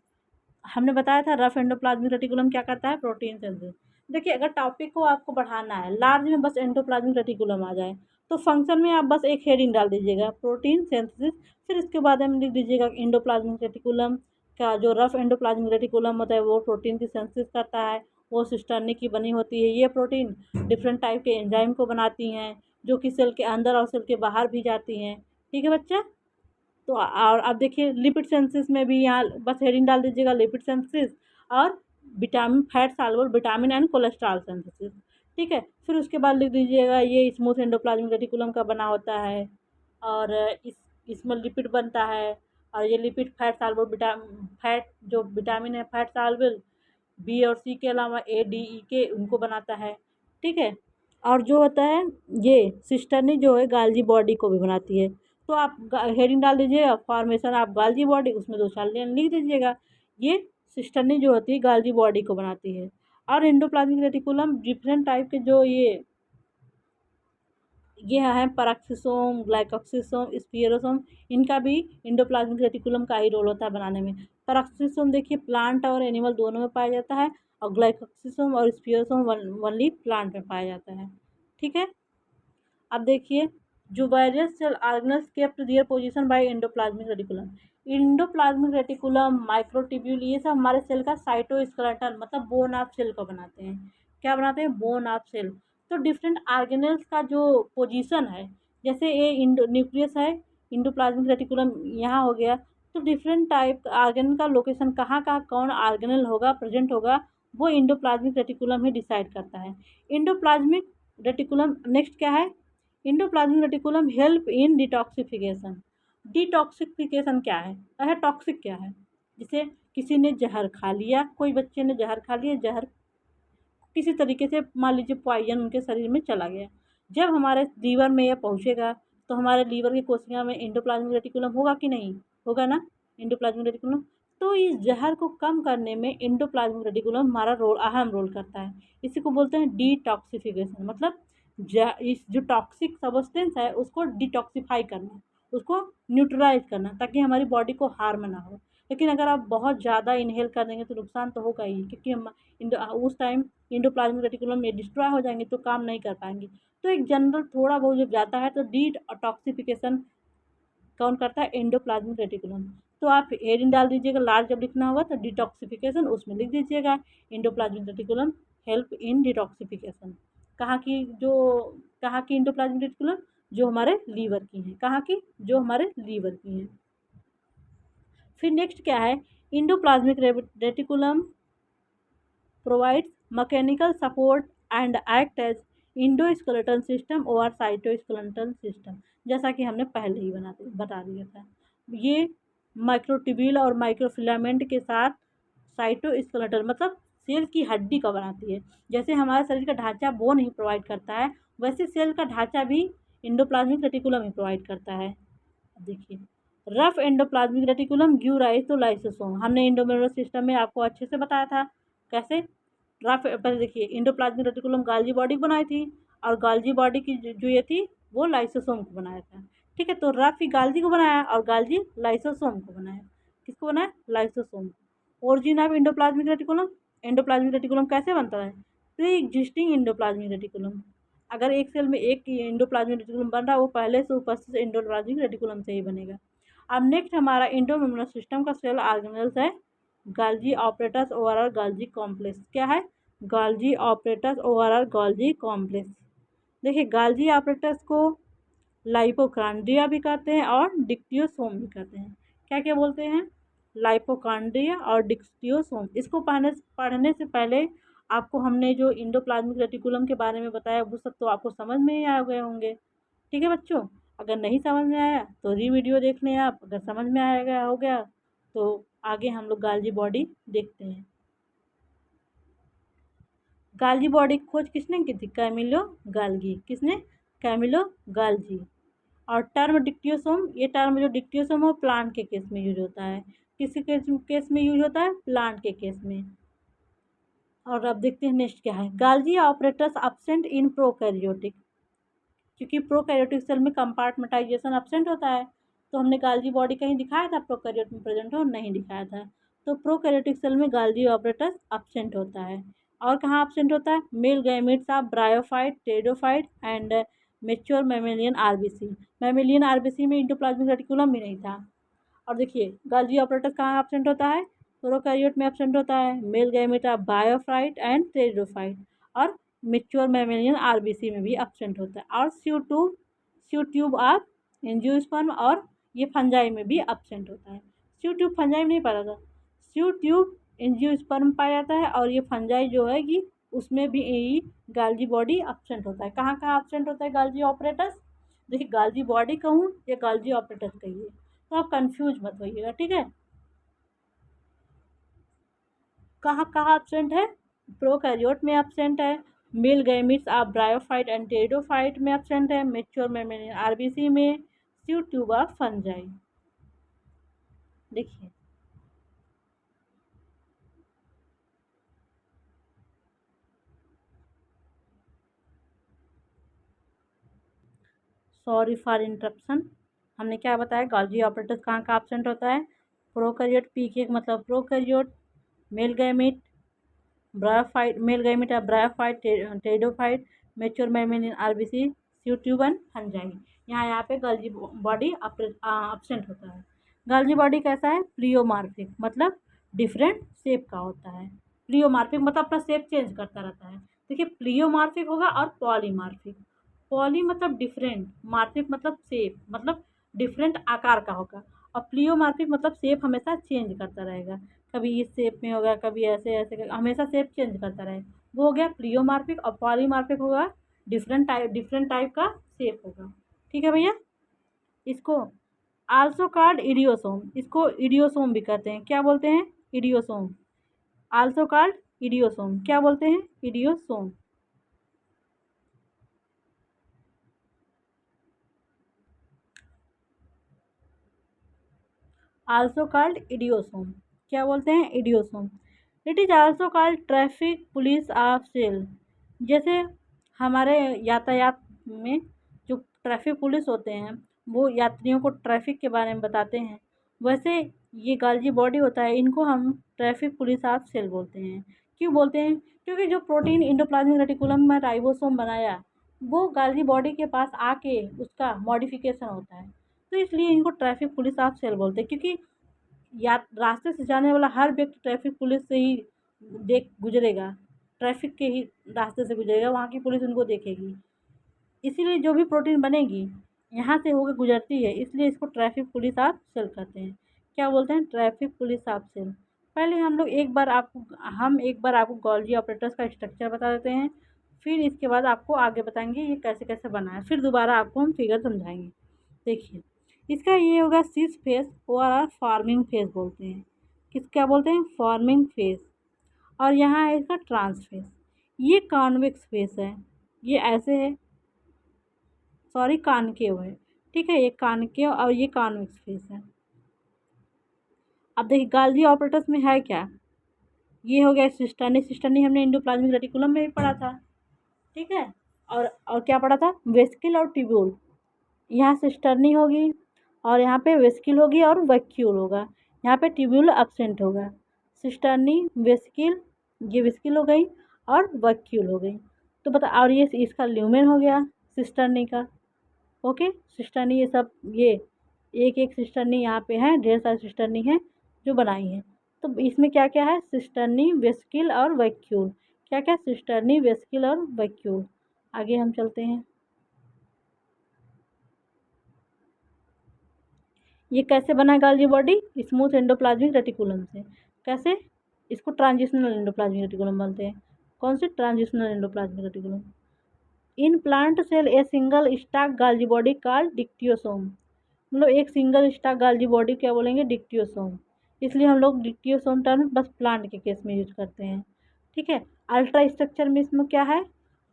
A: हमने बताया था रफ एंडोप्लाज्मिक रेटिकुलम क्या करता है, प्रोटीन सिंथेसिस। देखिए अगर टॉपिक को आपको बढ़ाना है, लार्ज में बस एंडोप्लाज्मिक रेटिकुलम आ जाए तो फंक्शन में आप बस एक हेडिंग डाल दीजिएगा, प्रोटीन सिंथेसिस, फिर इसके बाद में लिख दीजिएगा एंडोप्लाज्मिक रेटिकुलम का जो रफ एंडोप्लाज्मिक रेटिकुलम होता है वो प्रोटीन की सिंथेसिस करता है, वो सिस्टर्नी की बनी होती है। ये प्रोटीन डिफरेंट टाइप के एंजाइम को बनाती हैं जो कि सेल के अंदर और सेल के बाहर भी जाती हैं। ठीक है बच्चा, तो और अब देखिए लिपिड सिंथेसिस में भी यहाँ बस हेडिंग डाल दीजिएगा लिपिड सिंथेसिस, और vitamin fat soluble vitamin and cholesterol synthesis. ठीक है, फिर उसके बाद लिख दीजिएगा ये स्मूथ एंडोप्लाज्मिक रेटिकुलम का बना होता है, और इसमें लिपिड बनता है, और ये लिपिड फैट सॉल्युबल फैट जो विटामिन है फैट सॉल्युबल बी और सी के अलावा ए डी ई के उनको बनाता है। ठीक है, और जो होता है ये सिस्टर्नी जो है गाल्जी बॉडी को भी बनाती है। तो आप हेडिंग डाल दीजिएगा फॉर्मेशन ऑफ गाल्जी बॉडी, उसमें 2 साल लिख दीजिएगा। ये सिस्टर्नी जो होती है गाल्जी बॉडी को बनाती है। और एंडोप्लाज्मिक रेटिकुलम डिफरेंट टाइप के जो ये हैं पैराक्सिसोम, ग्लाइकोक्सिसोम, स्पियरोसोम, इनका भी एंडोप्लाज्मिक रेटिकुलम का ही रोल होता है बनाने में। पैराक्सिसोम देखिए प्लांट और एनिमल दोनों में पाया जाता है, और ग्लाइकोक्सिसोम और स्पियरोसोम ओनली प्लांट में पाया जाता है। ठीक है, अब देखिए जो various cell organelles kept their position by endoplasmic reticulum. Endoplasmic reticulum, microtubule, ये सब हमारे सेल का साइटोस्केलेटन मतलब बोन ऑफ सेल को बनाते हैं। क्या बनाते हैं, बोन ऑफ सेल। तो डिफरेंट ऑर्गेनल्स का जो पोजीशन है, जैसे ये न्यूक्लियस है, एंडोप्लाज्मिक रेटिकुलम यहाँ हो गया, तो डिफरेंट टाइप ऑर्गेनल का लोकेशन कहाँ कहाँ कौन ऑर्गेनल होगा प्रेजेंट होगा वो एंडोप्लाज्मिक रेटिकुलम ही डिसाइड करता है। एंडोप्लाज्मिक रेटिकुलम नेक्स्ट क्या है, endoplasmic reticulum help in detoxification. Detoxification क्या है, अरे टॉक्सिक क्या है, जैसे किसी ने जहर खा लिया, कोई बच्चे ने जहर खा लिया, जहर किसी तरीके से मान लीजिए पॉइजन उनके शरीर में चला गया, जब हमारे लीवर में यह पहुँचेगा तो हमारे लीवर की कोशिका में एंडोप्लाज्मिक रेटिकुलम होगा कि नहीं, होगा ना, एंडोप्लाज्मिक रेटिकुलम। तो इस जहर को कम करने में एंडोप्लाज्मिक रेटिकुलम हमारा अहम रोल करता है। इसी को बोलते हैं डिटॉक्सिफिकेशन, मतलब इस जो टॉक्सिक सब्सटेंस है उसको डिटॉक्सिफाई करना, उसको न्यूट्रलाइज करना, ताकि हमारी बॉडी को हार्म ना हो। लेकिन अगर आप बहुत ज़्यादा इनहेल कर देंगे तो नुकसान तो होगा ही, क्योंकि हम उस टाइम एंडोप्लाज्मिक रेटिकुलम में डिस्ट्रॉय हो जाएंगे तो काम नहीं कर पाएंगे। तो एक जनरल थोड़ा बहुत जब जाता है तो डिटॉक्सिफिकेशन कौन करता है, एंडोप्लाज्मिक रेटिकुलम। तो आप हेडिंग डाल दीजिएगा, लार्ज जब लिखना होगा तो डिटॉक्सिफिकेशन उसमें लिख दीजिएगा, endoplasmic reticulum help in detoxification. कहाँ की जो कहाँ की एंडोप्लाज्मिक रेटिकुलम, जो हमारे लीवर की हैं, कहाँ की, जो हमारे लीवर की हैं। फिर नेक्स्ट क्या है, endoplasmic reticulum provides mechanical support and act as endoskeletal system और साइटोस्केलेटल सिस्टम, जैसा कि हमने पहले ही बता दिया था। ये माइक्रोट्यूब्यूल और माइक्रोफिलामेंट के साथ साइटोस्केलेटल मतलब सेल की हड्डी का बनाती है। जैसे हमारे शरीर का ढांचा बोन ही प्रोवाइड करता है, वैसे सेल का ढांचा भी एंडोप्लाज्मिक रेटिकुलम ही प्रोवाइड करता है। देखिए, rough endoplasmic reticulum give rise to lysosome, हमने एंडोमेम्ब्रेनल सिस्टम में आपको अच्छे से बताया था कैसे। रफ पहले देखिए, एंडोप्लाज्मिक रेटिकुलम गाल्जी बॉडी बनाई थी, और गाल्जी बॉडी की जो ये थी वो लाइसोसोम को बनाया था। ठीक है, तो रफ ही गाल्जी को बनाया और गाल्जी लाइसोसोम को बनाया। किसको बनाया, lysosome. Origin of endoplasmic reticulum, endoplasmic reticulum कैसे बनता है, प्री एग्जिस्टिंग एंडोप्लाज्मिक रेटिकुलम। अगर एक सेल में एक एंडोप्लाज्मिक रेटिकुलम बन रहा है, वो पहले से उपस्थित एंडोप्लाज्मिक रेटिकुलम से ही बनेगा। अब नेक्स्ट हमारा एंडोमेम्ब्रेनल सिस्टम का सेल ऑर्गेनेल्स है गाल्जी ऑपरेटस ओवरऑल गाल्जी कॉम्प्लेक्स। क्या है, गाल्जी ऑपरेटस ओवरऑल गाल्जी कॉम्प्लेक्स। देखिए, गाल्जी ऑपरेटस को लाइपोकांड्रिया भी कहते हैं और डिक्टियोसोम भी कहते हैं। क्या क्या बोलते हैं, लाइपोकांड्रिया और डिक्टियोसोम। इसको पढ़ने से पहले आपको हमने जो एंडोप्लाज्मिक रेटिकुलम के बारे में बताया वो सब तो आपको समझ में ही आ गए होंगे। ठीक है बच्चों, अगर नहीं समझ में आया तो वीडियो देख लें आप, अगर समझ में आएगा हो गया तो आगे हम लोग गाल्जी बॉडी देखते हैं। गाल्जी बॉडी की खोज किसने की थी, कैमिलो गाल्गी। किसने, कैमिलो गाल्जी। और टर्म डिक्टियोसोम, ये टर्म जो डिक्टियोसोम हो प्लांट के केस में यूज होता है। किसी केस में यूज होता है, प्लांट के केस में। और अब देखते हैं नेक्स्ट क्या है, गाल्जी ऑपरेटर्स एब्सेंट इन प्रोकैरियोटिक, क्योंकि प्रोकैरियोटिक सेल में कंपार्टमेंटाइजेशन एब्सेंट होता है। तो हमने गाल्जी बॉडी कहीं दिखाया था प्रोकैरियोट में प्रेजेंट हो, नहीं दिखाया था। तो प्रोकैरियोटिक सेल में गाल्जी ऑपरेटस एब्सेंट होता है। और कहाँ एब्सेंट होता है, male gametes of bryophyte, pteridophyte and mature mammalian RBC. Mammalian RBC में एंडोप्लाज्मिक रेटिकुलम भी नहीं था। और देखिए, गाल्जी ऑपरेटस कहाँ एब्सेंट होता है, प्रोकैरियोट में एब्सेंट होता है, male gamete of bryophyte and pteridophyte. और मेच्योर मैमेलियन आरबीसी में भी एब्सेंट होता है। और स्यू ट्यूब ऑफ एंजियोस्पर्म और ये फंजाई में भी एब्सेंट होता है। स्यू ट्यूब फंजाई में नहीं पाया जाता, स्यू ट्यूब एंजियोस्पर्म पाया जाता है, और ये फंजाई जो है कि उसमें भी गाल्जी बॉडी एब्सेंट होता है। कहाँ कहाँ एब्सेंट होता है गाल्जी ऑपरेटस, देखिए गाल्जी बॉडी कहूँ या गाल्जी ऑपरेटस कहिए, तो आप कंफ्यूज मत होइएगा। ठीक है, कहाँ कहाँ एब्सेंट है, प्रोकैरियोट में एब्सेंट है, male gametes of bryophyte and pteridophyte में एब्सेंट है, मैच्योर मैमेलियन आरबीसी में, स्यू ट्यूब ऑफ फंजाई। देखिए, सॉरी फॉर इंटरप्शन, हमने क्या बताया, गाल्जी ऑपरेटस कहाँ का एब्सेंट होता है, प्रोकैरियोट, पी के मतलब prokaryote, male gamete, bryophyte, male gamete of bryophyte, pteridophyte, mature mammalian RBC, sieve tube and fungi. यहाँ पे गाल्जी बॉडी एब्सेंट होता है। गाल्जी बॉडी कैसा है, प्लियोमार्फिक मतलब डिफरेंट शेप का होता है। प्लियोमार्फिक मतलब अपना शेप चेंज करता रहता है। देखिए, प्लियोमार्फिक होगा और पॉलीमार्फिक। पॉली मतलब डिफरेंट, मार्फिक मतलब शेप, मतलब डिफरेंट आकार का होगा। और प्लियोमार्फिक मतलब शेप हमेशा चेंज करता रहेगा, कभी इस शेप में होगा, कभी ऐसे ऐसे हमेशा शेप चेंज करता रहेगा, वो हो गया प्लियोमार्फिक। और पॉलीमार्फिक होगा डिफरेंट टाइप का शेप होगा। ठीक है भैया, इसको आल्सो कॉल्ड इडियोसोम, इसको इडियोसोम भी कहते हैं। क्या बोलते हैं, इडियोसोम, आल्सो कॉल्ड इडियोसोम। क्या बोलते हैं? इडियोसोम। Also called idiosome. क्या बोलते हैं? Idiosome. It is also called traffic police of cell. जैसे हमारे यातायात में जो ट्रैफिक पुलिस होते हैं वो यात्रियों को ट्रैफिक के बारे में बताते हैं, वैसे ये गाल्जी बॉडी होता है, इनको हम ट्रैफिक पुलिस ऑफ सेल बोलते हैं। क्यों बोलते हैं? क्योंकि जो प्रोटीन इंडोप्लाज्मिक रेटिकुलम में राइबोसोम बनाया वो गाल्जी बॉडी के पास आके उसका मॉडिफिकेशन होता है, तो इसलिए इनको ट्रैफिक पुलिस ऑफ सेल बोलते हैं। क्योंकि या रास्ते से जाने वाला हर व्यक्ति ट्रैफिक पुलिस से ही देख गुजरेगा, ट्रैफिक के ही रास्ते से गुजरेगा, वहाँ की पुलिस उनको देखेगी। इसीलिए जो भी प्रोटीन बनेगी यहाँ से होकर गुजरती है, इसलिए इसको ट्रैफिक पुलिस ऑफ सेल कहते हैं। क्या बोलते हैं? Traffic police of cell. पहले हम एक बार आपको गोल्जी ऑपरेटर्स का स्ट्रक्चर बता देते हैं, फिर इसके बाद आपको आगे बताएंगे ये कैसे कैसे बना है, फिर दोबारा आपको हम फिगर समझाएंगे। देखिए, इसका ये होगा सिस फेस और फॉर्मिंग फेस बोलते हैं। क्या बोलते हैं? Forming face. और यहाँ है इसका ट्रांस फेस। ये कॉन्वेक्स फेस है, ये ऐसे है, सॉरी कॉनकेव है, ठीक है, ये कॉनकेव और ये कॉन्वेक्स फेस है। अब देखिए गाल्जी ऑपरेटर्स में है क्या, ये हो गया सिस्टर्नी। सिस्टर्नी हमने इंडोप्लाज्मिक रेटिकुलम में भी पढ़ा था, ठीक है। और क्या पढ़ा था? वेस्किल और ट्यूब्यूल। यहाँ सिस्टर्नी होगी और यहाँ पे वेस्किल होगी और वैक्यूल होगा, यहाँ पे ट्यूब्यूल एब्सेंट होगा। सिस्टर्नी, वेस्किल, ये वेस्किल हो गई और वैक्यूल हो गई। तो बता, और ये इसका ल्यूमेन हो गया सिस्टर्नी का। ओके, सिस्टर्नी ये सब, ये एक एक सिस्टर्नी यहाँ पे है, ढेर सारी सिस्टर्नी है जो बनाई है। तो इसमें क्या क्या है? सिस्टर्नी, वेस्किल और वैक्यूल। क्या क्या? सिस्टर्नी, वेस्किल और वैक्यूल। आगे हम चलते हैं। ये कैसे बना गाल्जी बॉडी? स्मूथ एंडोप्लाज्मिक रेटिकुलम से। कैसे? इसको ट्रांजिशनल एंडोप्लाज्मिक रेटिकुलम बोलते हैं। कौन से? Transitional endoplasmic reticulum. In plant cell a single stack Golgi body called dictyosome. मतलब एक सिंगल स्टाक गाल्जी बॉडी क्या बोलेंगे? डिक्टियोसोम। इसलिए हम लोग डिक्टियोसोम टर्म बस प्लांट के केस में यूज करते हैं, ठीक है। अल्ट्रा स्ट्रक्चर में इसमें क्या है?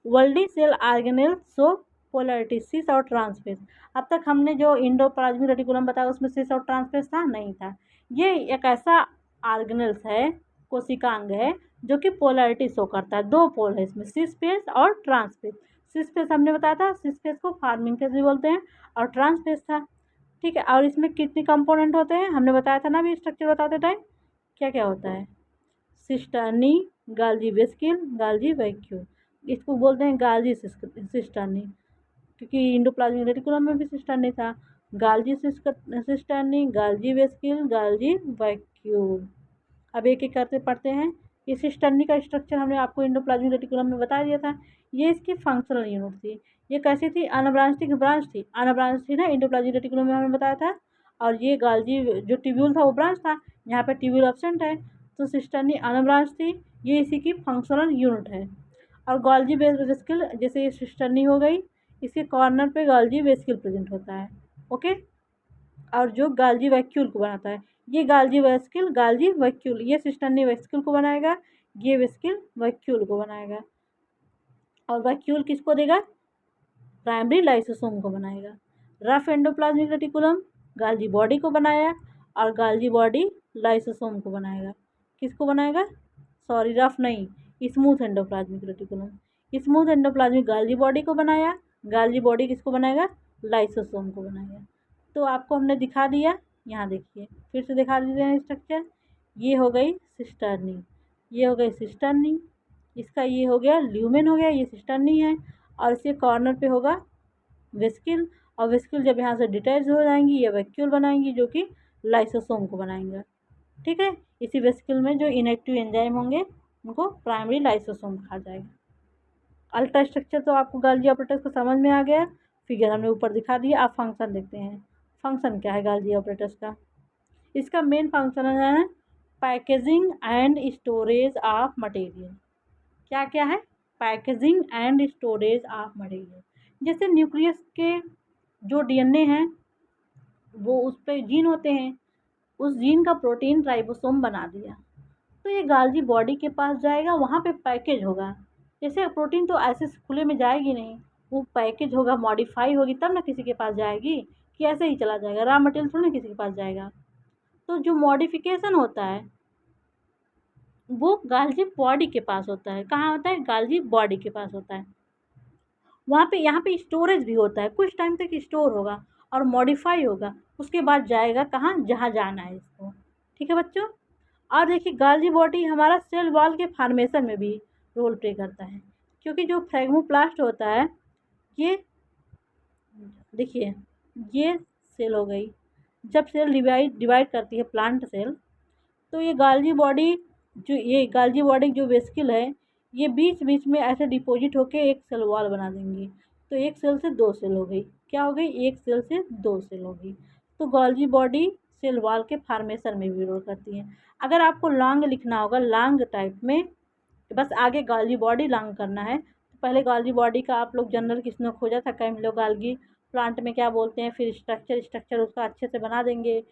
A: वर्ल्डी सेल ऑर्गेनेल सो पोलैरिटी सिस और ट्रांसफेस। अब तक हमने जो इंडोप्लाज्मिक रेटिकुलम बताया उसमें सिस और ट्रांसफेस था? नहीं था। ये एक ऐसा ऑर्गेनेल्स है, कोशिकांग है, जो कि पोलैरिटी शो करता है। दो पोल है इसमें, सिस फेस और ट्रांसफेस। सिस फेस हमने बताया था, सिस फेस को फार्मिंग फेस भी बोलते हैं, और ट्रांसफेस था, ठीक है। और इसमें कितने कंपोनेंट होते हैं हमने बताया था ना अभी स्ट्रक्चर बताते टाइम। क्या क्या होता है? Cisternae, Golgi vesicle, Golgi vacuole. इसको बोलते हैं गाल्जी सिस्टर्नी, क्योंकि इंडोप्लाज्मिक रेटिकुलम में भी सिस्टर्नी था। Golgi cisternae, Golgi vesicle, Golgi vacuole. अब एक एक करके पढ़ते हैं। ये सिस्टर्नी का स्ट्रक्चर हमने आपको इंडोप्लाज्मिक रेटिकुलम में बता दिया था। ये इसकी फंक्शनल यूनिट थी। ये कैसी थी? अनब्रांच थी कि ब्रांच थी? अनब्रांच थी ना, इंडोप्लाज्मिक रेटिकुलम में हमने बताया था। और ये गाल्जी जो ट्यूब्यूल था वो ब्रांच था, यहाँ पे ट्यूब्यूल एब्सेंट है, तो सिस्टर्नी अनब्रांच थी। ये इसी की फंक्शनल यूनिट है। और गाल्जी वेस्किल, जैसे ये सिस्टर्नी हो गई, इसके कॉर्नर पे गाल्जी वेस्किल प्रेजेंट होता है, ओके। और जो गाल्जी वैक्यूल को बनाता है, ये गाल्जी वेस्किल, गाल्जी वैक्यूल, ये सिस्टर्नी वेस्किल को बनाएगा, ये वेस्किल वैक्यूल को बनाएगा। और वैक्यूल किसको देगा? प्राइमरी लाइसोसोम को बनाएगा। रफ एंडोप्लाज्मिक रेटिकुलम गाल्जी बॉडी को बनाया, और गाल्जी बॉडी लाइसोसोम को बनाएगा। किसको बनाएगा? सॉरी, रफ नहीं, smooth endoplasmic reticulum. Smooth endoplasmic गाल्जी body को बनाया, गाल्जी बॉडी किसको बनाएगा? लाइसोसोम को बनाएगा। तो आपको हमने दिखा दिया, यहाँ देखिए फिर से दिखा दीजिए हैं स्ट्रक्चर। ये हो गई सिस्टर्नी, ये हो गई सिस्टर्नी, इसका ये हो गया ल्यूमेन हो गया, ये सिस्टर्नी है, और इसके कॉर्नर पे होगा वेस्किल, और वेस्किल जब यहाँ से डिटैच हो जाएंगी ये वैक्यूल बनाएंगी, जो कि लाइसोसोम को बनाएंगे, ठीक है। इसी वेस्किल में जो इनएक्टिव एंजाइम होंगे उनको प्राइमरी लाइसोसोम कहा जाएगा। अल्ट्रा स्ट्रक्चर तो आपको गाल्जी ऑपरेटर्स को समझ में आ गया, फिगर हमने ऊपर दिखा दिया। आप फंक्शन देखते हैं। फंक्शन क्या है गाल्जी ऑपरेटर्स का? इसका मेन फंक्शन है packaging and storage of material. क्या क्या है? Packaging and storage of material. जैसे न्यूक्लियस के जो डीएनए हैं वो उस पर जीन होते हैं, उस जीन का प्रोटीन राइबोसोम बना दिया, तो ये गाल्जी बॉडी के पास जाएगा, वहाँ पे पैकेज होगा। जैसे प्रोटीन तो ऐसे खुले में जाएगी नहीं, वो पैकेज होगा, मॉडिफाई होगी तब ना किसी के पास जाएगी, कि ऐसे ही चला जाएगा, रॉ मटेरियल थोड़ी ना किसी के पास जाएगा। तो जो मॉडिफिकेशन होता है वो गाल्जी बॉडी के पास होता है। कहाँ होता है? गाल्जी बॉडी के पास होता है। वहाँ पे यहाँ पे स्टोरेज भी होता है, कुछ टाइम तक स्टोर होगा और मॉडिफाई होगा, उसके बाद जाएगा कहाँ? जहाँ जाना है इसको। ठीक है बच्चों। और देखिए गाल्जी बॉडी हमारा सेल वॉल के फॉर्मेशन में भी रोल प्ले करता है, क्योंकि जो फ्रेगमोप्लास्ट होता है ये, देखिए ये सेल हो गई, जब सेल डिवाइड करती है प्लांट सेल, तो ये गाल्जी बॉडी, जो वेसिकल है, ये बीच बीच में ऐसे डिपॉजिट होके एक सेल वॉल बना देंगी। तो एक सेल से दो सेल हो गई। क्या हो गई? एक सेल से दो सेल हो गई। तो गाल्जी बॉडी सेल वॉल के फॉर्मेशन में भी रोल करती है। अगर आपको लॉन्ग लिखना होगा, लॉन्ग टाइप में, बस आगे गाल्जी बॉडी लॉन्ग करना है, तो पहले गाल्जी बॉडी का आप लोग जनरल किसने खोजा था, कैमिलो गाल्गी प्लांट में क्या बोलते हैं, फिर स्ट्रक्चर उसका अच्छे से बना देंगे।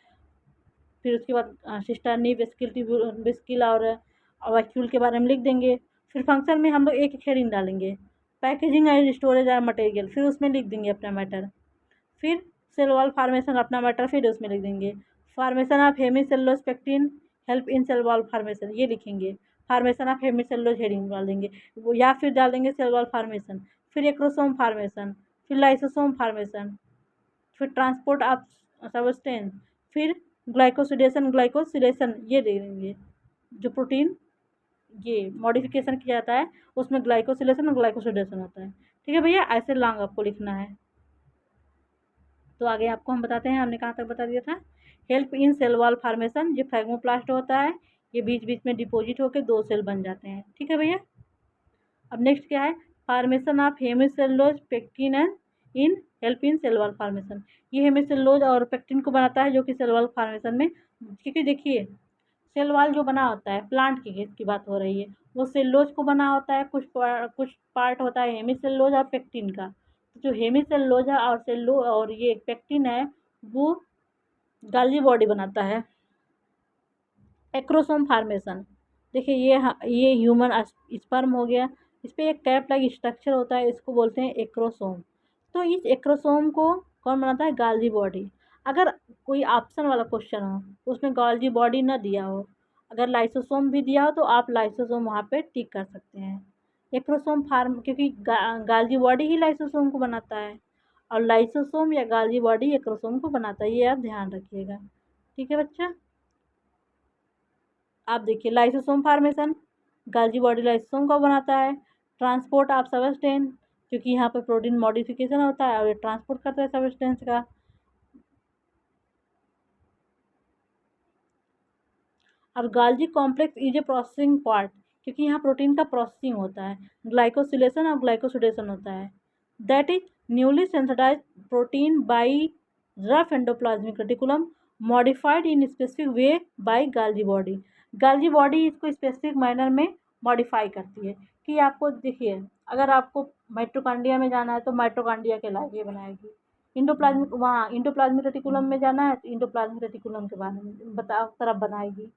A: फिर उसके बाद सिस्टर्नी वेसिकल और वैक्यूल के बारे में लिख देंगे। फिर फंक्शन में हम लोग एक हेडिंग डालेंगे, पैकेजिंग एंड स्टोरेज और मटेरियल, फिर उसमें लिख देंगे अपना मैटर। फिर सेल वॉल फार्मेशन अपना मैटर, फिर उसमें लिख देंगे formation of hemicellulose pectin help in cell wall formation, ये लिखेंगे। फार्मेशन ऑफ हेमीसेलुलोज हेडिंग डाल देंगे वो, या फिर डाल देंगे सेल वॉल फार्मेशन, फिर एक्रोसोम फार्मेशन, फिर लाइसोसोम फार्मेशन, फिर ट्रांसपोर्ट ऑफ सबस्टेंस, फिर ग्लाइकोसिलेशन ये दे देंगे। जो प्रोटीन ये मॉडिफिकेशन किया जाता है उसमें ग्लाइकोसिलेशन और ग्लाइकोसिलेशन होता है। ठीक है भैया, ऐसे लॉन्ग आपको लिखना है। तो आगे आपको हम बताते हैं, हमने कहाँ तक बता दिया था। Help in cell wall formation, ये फ्रेगमोप्लास्ट होता है, ये बीच बीच में डिपॉजिट होकर दो सेल बन जाते हैं। ठीक है भैया। अब नेक्स्ट क्या है? Formation of hemicellulose pectin and in help in cell wall formation, ये हेमीसेलुलोज और पेक्टिन को बनाता है, जो कि सेल वॉल फार्मेशन में, क्योंकि देखिए सेल वॉल जो बना होता है प्लांट की बात हो रही है, वो सेलुलोज को बना होता है, कुछ पार्ट होता है हेमीसेलुलोज और पेक्टिन का। तो जो हेमीसेलुलोज है और ये पेक्टिन है, वो गाल्जी बॉडी बनाता है। एक्रोसोम फार्मेशन, देखिए ये ह्यूमन स्पर्म हो गया, इस पर एक कैप लाइक स्ट्रक्चर होता है, इसको बोलते हैं एक्रोसोम। तो इस एक्रोसोम को कौन बनाता है? गाल्जी बॉडी। अगर कोई ऑप्शन वाला क्वेश्चन हो उसमें गाल्जी बॉडी ना दिया हो, अगर लाइसोसोम भी दिया हो तो आप लाइसोसोम वहाँ पे टिक कर सकते हैं। एक्रोसोम फार्म, क्योंकि गाल्जी बॉडी ही लाइसोसोम को बनाता है, और लाइसोसोम या गाल्जी बॉडी एक्रोसोम को बनाता है, ये आप ध्यान रखिएगा। ठीक है बच्चा। आप देखिए लाइसोसोम फार्मेशन, गाल्जी बॉडी लाइसोसोम का बनाता है। ट्रांसपोर्ट ऑफ सबस्टेंस, क्योंकि यहाँ पे प्रोटीन मॉडिफिकेशन होता है और ये ट्रांसपोर्ट करता है सबस्टेंस का। और गाल्जी complex is a processing part, क्योंकि यहाँ प्रोटीन का प्रोसेसिंग होता है, ग्लाइकोसिलेशन और ग्लाइकोसिडेशन होता है। That is newly sensitize protein by rough endoplasmic reticulum modified in specific way by Golgi body. Golgi body इसको स्पेसिफिक मैनर में मॉडिफाई करती है, कि आपको देखिए अगर आपको माइटोकॉन्ड्रिया में जाना है तो माइटोकॉन्ड्रिया के लायक ये बनाएगी। इंडोप्लाज्मिक रेटिकुलम में जाना है तो इंडोप्लाज्मिक रेटिकुलम के बारे में तरफ बनाएगी।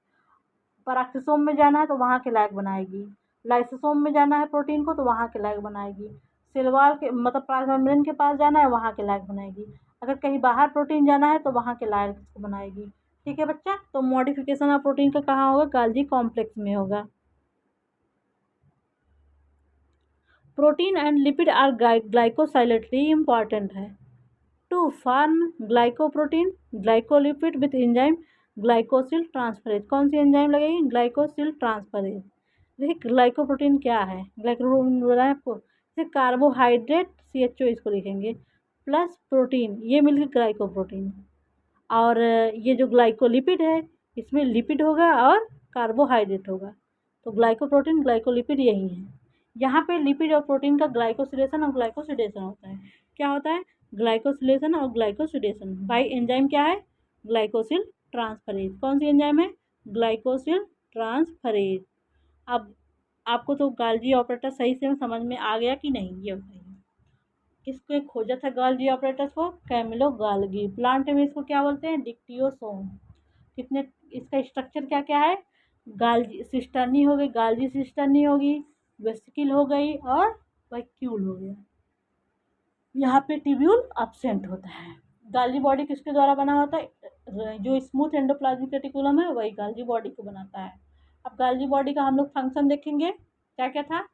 A: पराक्सीसोम में जाना है तो वहाँ के लायक बनाएगी। लाइसोसोम में जाना है प्रोटीन को तो वहाँ के लायक बनाएगी। सेलवाल के मतलब प्लाज्मा मेम्ब्रेन के पास जाना है वहाँ के लायक बनाएगी। अगर कहीं बाहर प्रोटीन जाना है तो वहाँ के लायक इसको बनाएगी। ठीक है बच्चा। तो मॉडिफिकेशन ऑफ प्रोटीन का कहाँ होगा? गाल्जी कॉम्प्लेक्स में होगा। Protein and lipid are glycosylation important है to form glycoprotein glycolipid with enzyme glycosyl transferase. कौन सी एंजाइम लगेगी? Glycosyl transferase. देखिए ग्लाइकोप्रोटीन क्या है? ग्लाइकोप्रोटीन बोला है आपको, जैसे कार्बोहाइड्रेट CHO इसको लिखेंगे प्लस प्रोटीन, ये मिलकर ग्लाइकोप्रोटीन। और ये जो ग्लाइकोलिपिड है इसमें लिपिड होगा और कार्बोहाइड्रेट होगा, तो ग्लाइकोप्रोटीन ग्लाइकोलिपिड यही है। यहाँ पे लिपिड और प्रोटीन का ग्लाइकोसिलेशन और ग्लाइकोसिडेशन होता है। क्या होता है? ग्लाइकोसिलेशन और ग्लाइकोसिडेशन बाय एंजाइम क्या है? Glycosyl transferase. कौन सी एंजाइम है? Glycosyl transferase. अब आपको तो गाल्जी ऑपरेटर सही से समझ में आ गया कि नहीं, ये बताइए। किसको खोजा था गाल्जी ऑपरेटर्स को? कैमिलो गाल्गी। प्लांट में इसको क्या बोलते हैं? डिक्टियोसोम। कितने, इसका स्ट्रक्चर क्या क्या है? गाल्जी सिस्टर्नी हो गई, गाल्जी सिस्टर्नी होगी, वेसिकल हो गई और वैक्यूल हो गया। यहाँ पे ट्यूब्यूल अब्सेंट होता है। गाल्जी बॉडी किसके द्वारा बना होता है? जो स्मूथ एंडोप्लाज्मिक रेटिकुलम है वही गाल्जी बॉडी को बनाता है। अब गाल्जी बॉडी का हम लोग फंक्शन देखेंगे क्या क्या था।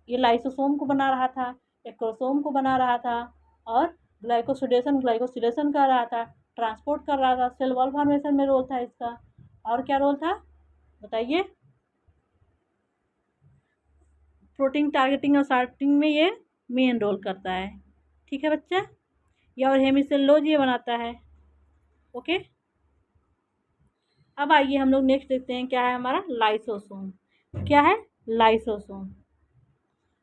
A: ये लाइसोसोम को बना रहा था, एक्रोसोम को बना रहा था और ग्लाइकोसिलेशन कर रहा था, ट्रांसपोर्ट कर रहा था, सेल वॉल फॉर्मेशन में रोल था इसका। और क्या रोल था बताइए? प्रोटीन टारगेटिंग और सॉर्टिंग में ये मेन रोल करता है। ठीक है बच्चा, ये और हेमिसेलुलोज ये बनाता है। ओके, अब आइए हम लोग नेक्स्ट देखते हैं क्या है हमारा लाइसोसोम। क्या है? लाइसोसोम।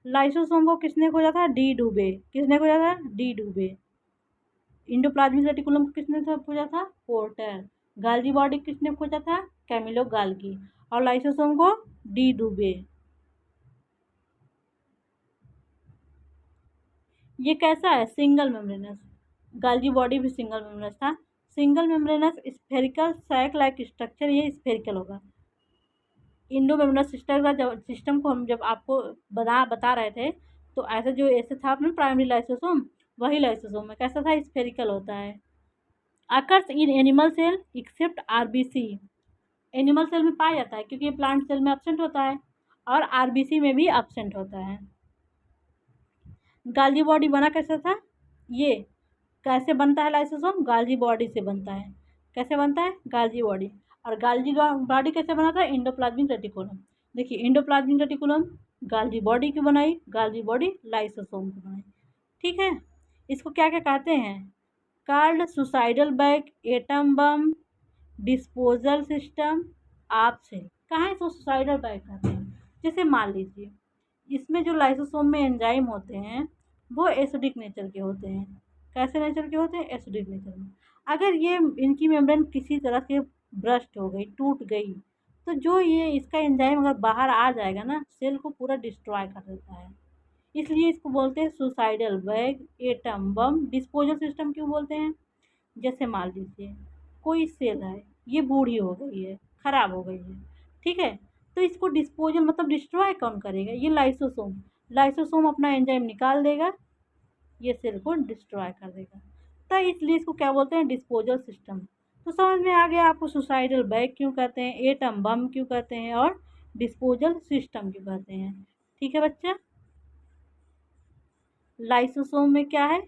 A: लाइसोसोम को किसने खोजा था? डी डुबे। किसने खोजा था? डी डुबे। इंडोप्लाज्मिक रेटिकुलम को किसने खोजा था? पोर्टर। गाल्जी बॉडी किसने खोजा था? Camillo Golgi. और लाइसोसोम को डी डुबे। ये कैसा है? Single membranous. गाल्जी बॉडी भी सिंगल मेम्ब्रेनस था। Single membranous spherical sac like structure, ये स्फेरिकल होगा। इंडो मेम्ब्रेनस सिस्टम को हम जब आपको बता रहे थे तो ऐसे जो ऐसे था अपना प्राइमरी लाइसोसोम, वही लाइसोसोम में कैसा था? स्फेरिकल होता है। Occurs in animal cell except RBC. Animal cell में पाया जाता है क्योंकि ये प्लांट सेल में एब्सेंट होता है और आरबीसी में भी एब्सेंट होता है। गाल्जी बॉडी बना कैसा था? ये कैसे बनता है लाइसोसोम? गाल्जी बॉडी से बनता है। कैसे बनता है? गाल्जी बॉडी। और गाल्जी बॉडी कैसे बना था? Endoplasmic reticulum. देखिए इंडोप्लाज्मिक रेटिकुलम गाल्जी बॉडी की बनाई, गाल्जी बॉडी लाइसोसोम की बनाई। ठीक है, इसको क्या क्या कहते हैं? Card suicidal bag, atom bomb, disposal system, आप से कहाँ है इसको सुसाइडल बैग कहते हैं। जैसे मान लीजिए इसमें जो लाइसोसोम में एंजाइम होते हैं वो एसिडिक नेचर के होते हैं। कैसे नेचर के होते हैं? एसिडिक नेचर में। अगर ये इनकी मेम्ब्रेन किसी तरह से ब्रस्ट हो गई, टूट गई, तो जो ये इसका एंजाइम अगर बाहर आ जाएगा ना, सेल को पूरा डिस्ट्रॉय कर देता है। इसलिए इसको बोलते हैं suicidal bag, atom bomb, disposal system क्यों बोलते हैं? जैसे मान लीजिए कोई सेल है, ये बूढ़ी हो गई है, खराब हो गई है, ठीक है, तो इसको डिस्पोजल मतलब डिस्ट्रॉय कौन करेगा? ये लाइसोसोम। लाइसोसोम अपना एंजाइम निकाल देगा, ये सेल को डिस्ट्रॉय कर देगा। तो इसलिए इसको क्या बोलते हैं? Disposal system. तो समझ में आ गया आपको सुसाइडल बैग क्यों कहते हैं, एटम बम क्यों कहते हैं और डिस्पोजल सिस्टम क्यों कहते हैं। ठीक है बच्चा, लाइसोसोम में क्या है?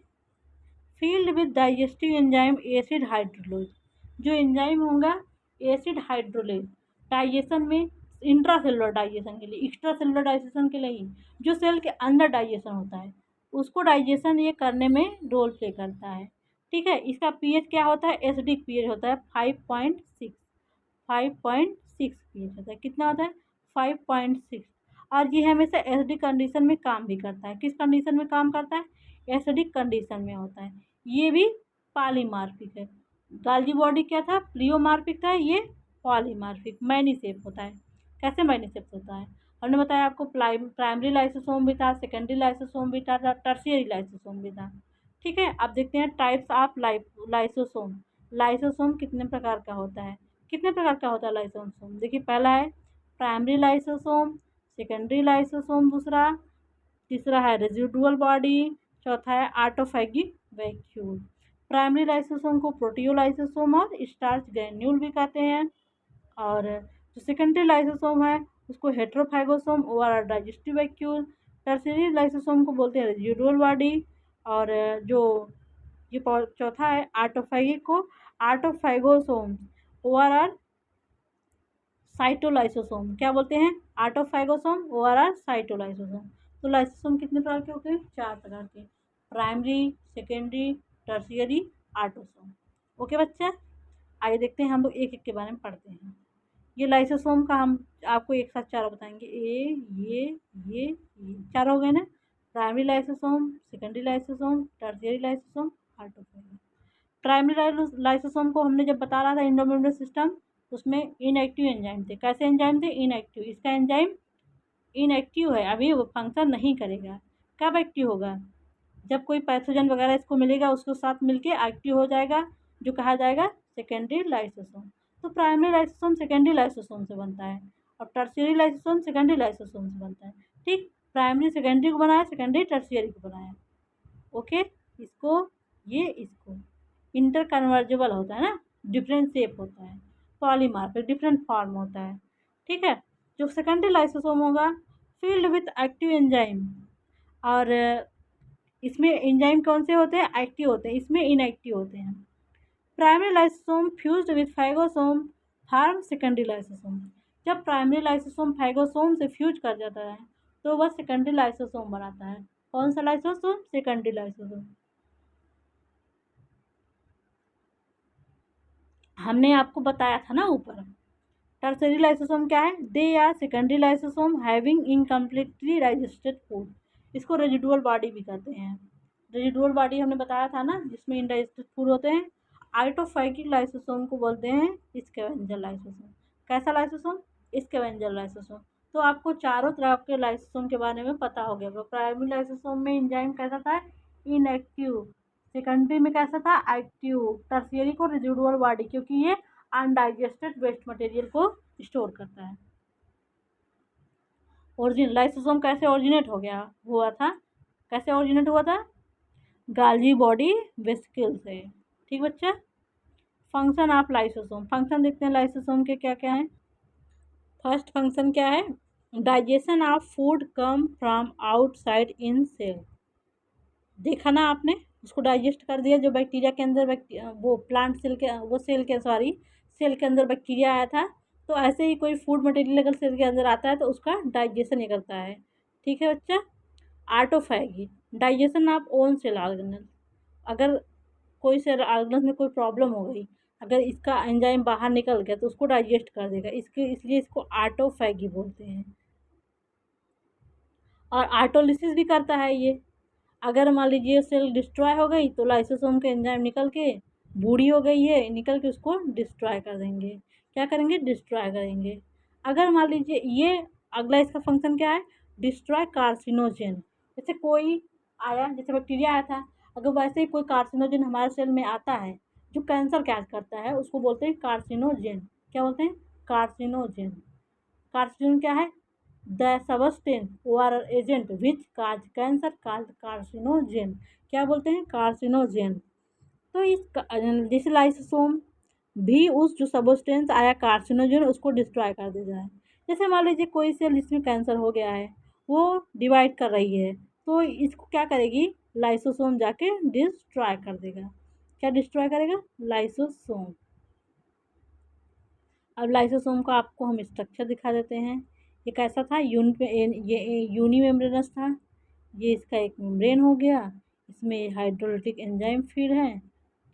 A: Field with digestive enzyme acid hydrolase. जो एंजाइम होगा एसिड हाइड्रोलेज डाइजेशन में, इंट्रासेलुलर डाइजेशन के लिए, एक्स्ट्रा सेलुलर डाइजेशन के लिए, जो सेल के अंदर डाइजेशन होता है उसको डाइजेशन ये करने में रोल प्ले करता है। ठीक है, इसका पीएच क्या होता है? एसिडिक पीएच होता है 5.6। 5.6 पीएच होता है। कितना होता है? 5.6। और ये हमेशा एसिडिक कंडीशन में काम भी करता है। किस कंडीशन में काम करता है? एसिडिक कंडीशन में होता है। ये भी पॉलीमार्फिक है। गाल्जी बॉडी क्या था? प्लियोमार्फिक था, ये पॉलीमार्फिक मैनीसेप होता है। कैसे मैनीसेप होता है? हमने बताया आपको प्राइमरी लाइसोसोम भी था, सेकेंडरी लाइसोसोम भी था, टर्शियरी लाइसोसोम भी था। ठीक है, अब देखते हैं टाइप्स ऑफ लाइसोसोम। लाइसोसोम कितने प्रकार का होता है? कितने प्रकार का होता है लाइसोसोम? देखिए पहला है प्राइमरी लाइसोसोम, सेकेंडरी लाइसोसोम दूसरा, तीसरा है रेजिडुअल बॉडी, चौथा है ऑटोफैगी वैक्यूल। प्राइमरी लाइसोसोम को प्रोटियोलाइसोसोम और स्टार्च ग्रैन्यूल भी कहते हैं। और जो सेकेंडरी लाइसोसोम है उसको हेट्रोफैगोसोम और डाइजेस्टिव वैक्यूल। टर्शियरी लाइसोसोम को बोलते हैं रेजिडुअल बॉडी। और जो ये चौथा है ऑटोफैगी को ऑटोफैगोसोम ओआरआर साइटोलाइसोसोम क्या बोलते हैं? ऑटोफैगोसोम ओआरआर साइटोलाइसोसोम। तो लाइसोसोम कितने प्रकार के होते हैं? 4 प्रकार के, primary, secondary, tertiary, autosome. Okay बच्चा, आइए देखते हैं हम लोग एक एक के बारे में पढ़ते हैं। ये लाइसोसोम का हम आपको एक साथ चारों बताएंगे। ये चारों हो गए ना, primary lysosome, secondary lysosome, tertiary lysosome, autosome. Primary lysosome को हमने जब बता रहा था एंडोमेम्ब्रेन सिस्टम, उसमें इनएक्टिव एंजाइम थे। कैसे एंजाइम थे? इनएक्टिव। इसका एंजाइम इनएक्टिव है, अभी वो फंक्शन नहीं करेगा। कब एक्टिव होगा? जब कोई पैथोजन वगैरह इसको मिलेगा उसके साथ मिलके एक्टिव हो जाएगा, जो कहा जाएगा सेकेंडरी लाइसोसोम। तो प्राइमरी लाइसोसोम सेकेंडरी लाइसोसोम से बनता है और टर्शियरी लाइसोसोम सेकेंडरी लाइसोसोम से बनता है। ठीक, प्राइमरी सेकेंडरी को बनाया, सेकेंडरी टर्शियरी को बनाया। ओके, इसको इंटर कन्वर्जेबल होता है ना, डिफरेंट शेप होता है, पॉलीमॉर्फिक डिफरेंट फॉर्म होता है। ठीक है, जो सेकेंडरी लाइसोसोम होगा फील्ड विथ एक्टिव एंजाइम, और इसमें एंजाइम कौन से होते हैं? एक्टिव होते हैं, इसमें इनएक्टिव होते हैं। Primary lysosome fused with phagosome form secondary lysosome. जब प्राइमरी लाइसोसोम फाइगोसोम से फ्यूज कर जाता है तो वह सेकेंडरी लाइसोसोम बनाता है। कौन सा लाइसोसोम? Secondary lysosome. हमने आपको बताया था ना ऊपर। टर्शरी लाइसोसोम क्या है? They are secondary lysosome having incompletely digested food. इसको रेजिडुअल बॉडी भी कहते हैं। रेजिडुअल बॉडी हमने बताया था ना, जिसमें इनडाइजेस्टेड फूड होते हैं। आइटोफैगिक लाइसोसोम को बोलते हैं स्कैवेंजर लाइसोसोम। कैसा लाइसोसोम? Scavenger lysosome. तो आपको चारों तरह के लाइसोसोम के बारे में पता हो गया। प्राइमरी लाइसोसोम में एंजाइम कैसा था? इनएक्टिव। सेकेंडरी में कैसा था? एक्टिव। टर्शियरी को रेजिडुअल बॉडी, क्योंकि ये अनडाइजेस्टेड वेस्ट मटेरियल को स्टोर करता है। ओरिजिन लाइसोसोम कैसे ओरिजिनेट हो गया हुआ था? कैसे ओरिजिनेट हुआ था? गाल्जी बॉडी वेसिकल से। ठीक बच्चा। फंक्शन ऑफ लाइसोसोम, फंक्शन देखते हैं लाइसोसोम के क्या क्या है। फर्स्ट फंक्शन क्या है? Digestion of food come from outside in cell. देखा ना आपने, उसको डाइजेस्ट कर दिया। जो बैक्टीरिया के अंदर वो प्लांट सेल के, वो सेल के अंदर बैक्टीरिया आया था, तो ऐसे ही कोई फूड मटेरियल अगर सेल के अंदर आता है तो उसका डाइजेशन ये करता है। ठीक है बच्चा। Autophagy, digestion of own cell organelle. अगर कोई सेल ऑर्गेनल में कोई प्रॉब्लम हो गई, अगर इसका एंजाइम बाहर निकल गया तो उसको डाइजेस्ट कर देगा, इसलिए इसको ऑटोफैगी बोलते हैं। और ऑटोलिसिस भी करता है ये। अगर मान लीजिए सेल डिस्ट्रॉय हो गई तो लाइसोसोम के एंजाइम निकल के, बूढ़ी हो गई है, निकल के उसको डिस्ट्रॉय कर देंगे। क्या करेंगे? डिस्ट्रॉय करेंगे। अगर मान लीजिए ये अगला इसका फंक्शन क्या है? Destroy carcinogen. जैसे कोई आया, जैसे बैक्टीरिया आया था, अगर वैसे ही कोई कार्सिनोजेन हमारे सेल में आता है जो कैंसर कैच करता है, उसको बोलते हैं कार्सिनोजेन। क्या बोलते हैं? कार्सिनोजेन। कार्सिनोजेन क्या है? द सबस्टेंस और agent which cause cancer cause carcinogen. क्या बोलते हैं? कार्सिनोजेन। तो इस जैसे लाइसोसोम भी उस जो सबस्टेंस आया कार्सिनोजेन उसको डिस्ट्रॉय कर देता है। जैसे मान लीजिए कोई सेल जिसमें कैंसर हो गया है, वो डिवाइड कर रही है, तो इसको क्या करेगी? लाइसोसोम जाके डिस्ट्रॉय कर देगा। क्या डिस्ट्रॉय करेगा? लाइसोसोम। अब लाइसोसोम का आपको हम स्ट्रक्चर दिखा देते हैं। ये कैसा था? ये यूनी मेम्ब्रेनस था। ये इसका एक मेम्ब्रेन हो गया, इसमें हाइड्रोलिटिक एंजाइम फीड है।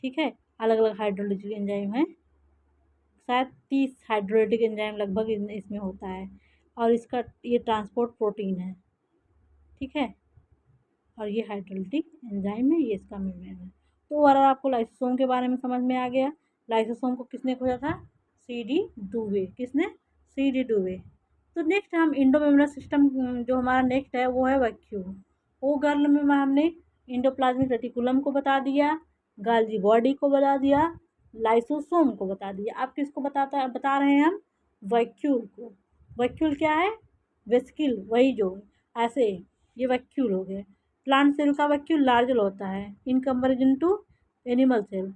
A: ठीक है, अलग अलग हाइड्रोलिटिक एंजाइम है, शायद 30 हाइड्रोलिटिक एंजाइम लगभग इसमें होता है। और इसका ये ट्रांसपोर्ट प्रोटीन है। ठीक है, और ये हाइड्रोलिटिक एंजाइम है, ये इसका मेम्ब्रेन है। तो ओवरऑल आपको लाइसोसोम के बारे में समझ में आ गया। लाइसोसोम को किसने खोजा था? CD डुवे। किसने? CD डुवे। तो नेक्स्ट हम इंडोमेम्ब्रेनस सिस्टम, जो हमारा नेक्स्ट है वो है वैक्यूल। वो गर्ल में हमने इंडोप्लाज्मिक रेटिकुलम को बता दिया, गाल्जी बॉडी को बता दिया, लाइसोसोम को बता दिया। आप किसको बता रहे हैं हम? वैक्यूल को। वैक्यूल क्या है? वेसिकल, वही जो ऐसे, ये वैक्यूल हो गए। प्लांट सेल का वैक्यूल लार्जर होता है in comparison to animal cell.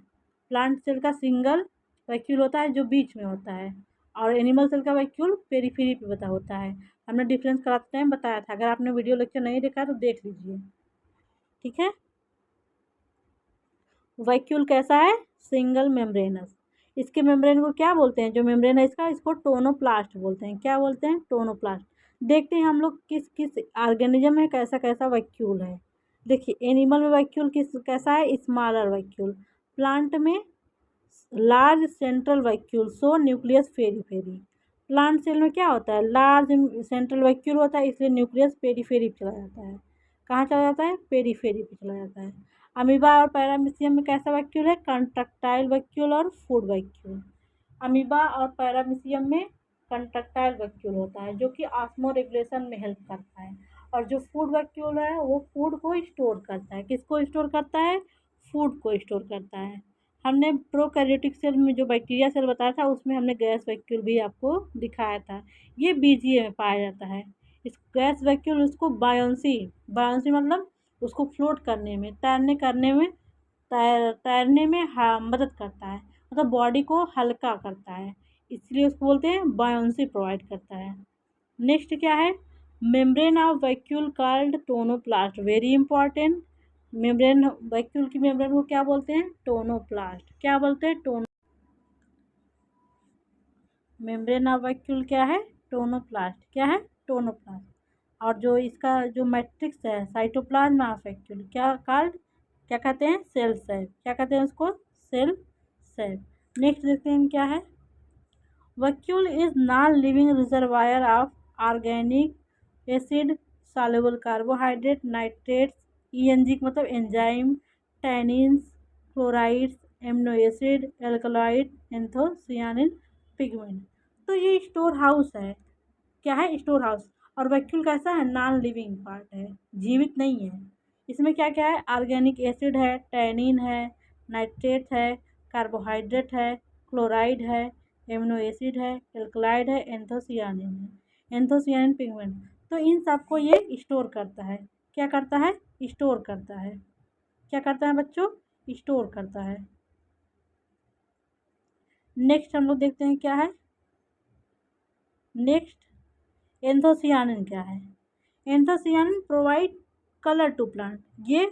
A: Plant cell का सिंगल वैक्यूल होता है जो बीच में होता है, और एनिमल सेल का वैक्यूल पेरीफेरी पे बता होता है। हमने डिफरेंस कराते टाइम बताया था, अगर आपने वीडियो लेक्चर नहीं देखा तो देख लीजिए। ठीक है। वैक्यूल कैसा है? Single membranes. इसके मेम्ब्रेन को क्या बोलते हैं? जो मेम्ब्रेन है इसका, इसको टोनोप्लास्ट बोलते हैं। क्या बोलते हैं? टोनोप्लास्ट। देखते हैं हम लोग किस किस ऑर्गेनिज्म में कैसा कैसा वैक्यूल है। देखिए, एनिमल में वैक्यूल कैसा है? Smaller vacuole. प्लांट में large central vacuole so nucleus periphery. Plant cell में क्या होता है? लार्ज सेंट्रल वैक्यूल होता है, इसलिए न्यूक्लियस पेरीफेरी पे चला जाता है। कहाँ चला जाता है? पेरीफेरी पे चला जाता है। अमीबा और पैरामीशियम में कैसा वैक्यूल है? कंट्रक्टाइल वैक्यूल और फूड वैक्यूल। अमीबा और पैरामीशियम में कंट्रक्टाइल वैक्यूल होता है, जो कि ऑस्मो रेगुलेशन में हेल्प करता है। और जो फूड वैक्यूल है वो फूड को स्टोर करता है। किसको स्टोर करता है? फूड को स्टोर करता है। हमने प्रोकैरियोटिक सेल में जो बैक्टीरिया सेल बताया था उसमें हमने गैस वैक्यूल भी आपको दिखाया था। ये बीजीए में पाया जाता है। इस गैस वैक्यूल उसको बायोंसी बायोंसी मतलब उसको फ्लोट करने में तैरने में हाँ मदद करता है, मतलब बॉडी को हल्का करता है, इसलिए उसको बोलते हैं बायोंसी प्रोवाइड करता है। नेक्स्ट क्या है, membrane of vacuole called tonoplast, very important. Membrane vacuole की मेम्ब्रेन को क्या बोलते हैं, टोनोप्लास्ट। क्या बोलते हैं, टोनो मेम्ब्रेन ऑफ वैक्यूल क्या है, टोनोप्लास्ट। क्या है, टोनोप्लास्ट। और जो इसका जो मैट्रिक्स है साइटोप्लाज्म ऑफ वैक्यूल क्या कॉल्ड, क्या कहते हैं, सेल सेल। क्या कहते हैं उसको, सेल सेल। नेक्स्ट देखते हैं क्या है, vacuole is non living reservoir of organic acid soluble carbohydrate nitrates, ENG मतलब enzyme, tannins, chlorides, amino acid, alkaloid, anthocyanin, pigment. तो ये स्टोर हाउस है। क्या है, स्टोर हाउस। और वैक्यूल कैसा है, नॉन लिविंग पार्ट है, जीवित नहीं है। इसमें क्या क्या है, ऑर्गेनिक एसिड है, टैनिन है, नाइट्रेट है, कार्बोहाइड्रेट है, क्लोराइड है, एमिनो एसिड है, एल्कलाइड है, एंथोसियानिन है, एंथोसियानिन पिगमेंट। तो इन सबको ये स्टोर करता है। क्या करता है, स्टोर करता है। क्या करता है बच्चों, स्टोर करता है। नेक्स्ट हम लोग देखते हैं क्या है, नेक्स्ट एंथोसियानिन क्या है। Anthocyanin provide colour to plant, ये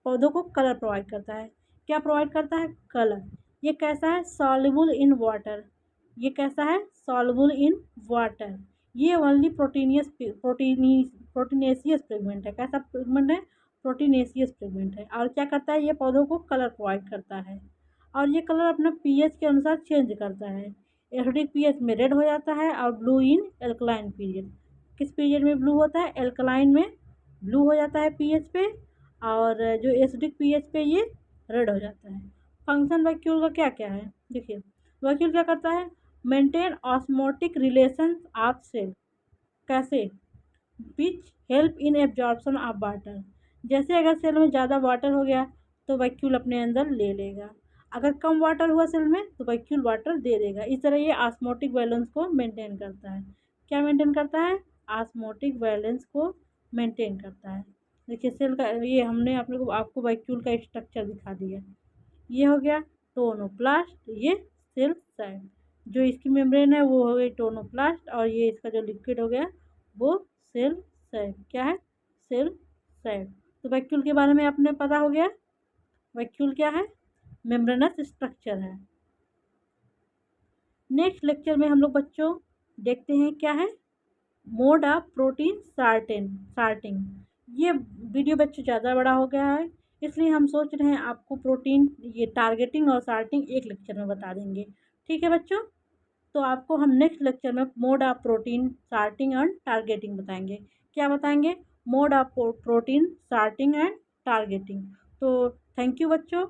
A: पौधों को कलर प्रोवाइड करता है। क्या प्रोवाइड करता है, कलर। ये कैसा है, सॉल्युबल इन वाटर। ये कैसा है, सॉल्युबल इन वाटर। ये ओनली प्रोटीनेशियस पिगमेंट है। कैसा पिगमेंट है, प्रोटीनेशियस पिगमेंट है। और क्या करता है, ये पौधों को कलर प्रोवाइड करता है। और ये कलर अपना पीएच के अनुसार चेंज करता है। एसिडिक पीएच में रेड हो जाता है और ब्लू इन एल्कलाइन पीरियड। किस पीरियड में ब्लू होता है, एल्कलाइन में ब्लू हो जाता है पीएच पे, और जो एसिडिक पीएच पे ये रेड हो जाता है। फंक्शन वैक्यूल का क्या क्या है, देखिए वैक्यूल क्या करता है, maintain osmotic relation of cell. कैसे, which help in absorption of water. जैसे अगर सेल में ज़्यादा वाटर हो गया तो वैक्यूल अपने अंदर ले लेगा, अगर कम वाटर हुआ सेल में तो वैक्यूल वाटर दे देगा। इस तरह ये ऑस्मोटिक बैलेंस को मेंटेन करता है। क्या मेंटेन करता है, ऑस्मोटिक बैलेंस को मेंटेन करता है। देखिए सेल का ये हमने अपने को आपको वैक्यूल का स्ट्रक्चर दिखा दिया। ये हो गया टोनोप्लास्ट, ये सेल साइड। जो इसकी मेम्ब्रेन है वो हो गई टोनोप्लास्ट, और ये इसका जो लिक्विड हो गया वो सेल साइड। क्या है, सेल साइड। तो वैक्यूल के बारे में आपने पता हो गया। वैक्यूल क्या है, मेम्ब्रेनस स्ट्रक्चर है। नेक्स्ट लेक्चर में हम लोग बच्चों देखते हैं क्या है, मोड ऑफ प्रोटीन सार्टिंग। ये वीडियो बच्चों ज़्यादा बड़ा हो गया है, इसलिए हम सोच रहे हैं आपको प्रोटीन ये टारगेटिंग और सार्टिंग एक लेक्चर में बता देंगे। ठीक है बच्चों, तो आपको हम नेक्स्ट लेक्चर में mode of protein sorting and targeting बताएंगे। क्या बताएंगे, mode of protein sorting and targeting. तो थैंक यू बच्चों,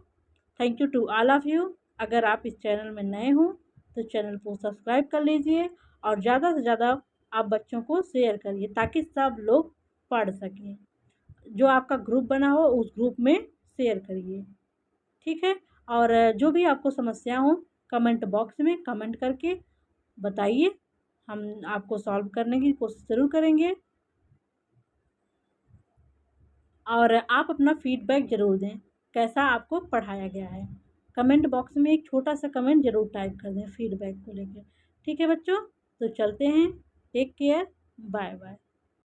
A: thank you to all of you. अगर आप इस चैनल में नए हो तो चैनल को सब्सक्राइब कर लीजिए, और ज़्यादा से ज़्यादा आप बच्चों को शेयर करिए ताकि सब लोग पढ़ सकें। जो आपका ग्रुप बना हो उस ग्रुप में शेयर करिए। ठीक है, और जो भी आपको समस्या हो कमेंट बॉक्स में कमेंट करके बताइए, हम आपको सॉल्व करने की कोशिश ज़रूर करेंगे। और आप अपना फीडबैक ज़रूर दें, कैसा आपको पढ़ाया गया है। कमेंट बॉक्स में एक छोटा सा कमेंट ज़रूर टाइप कर दें फीडबैक को लेकर। ठीक है बच्चों, तो चलते हैं, टेक केयर, बाय बाय।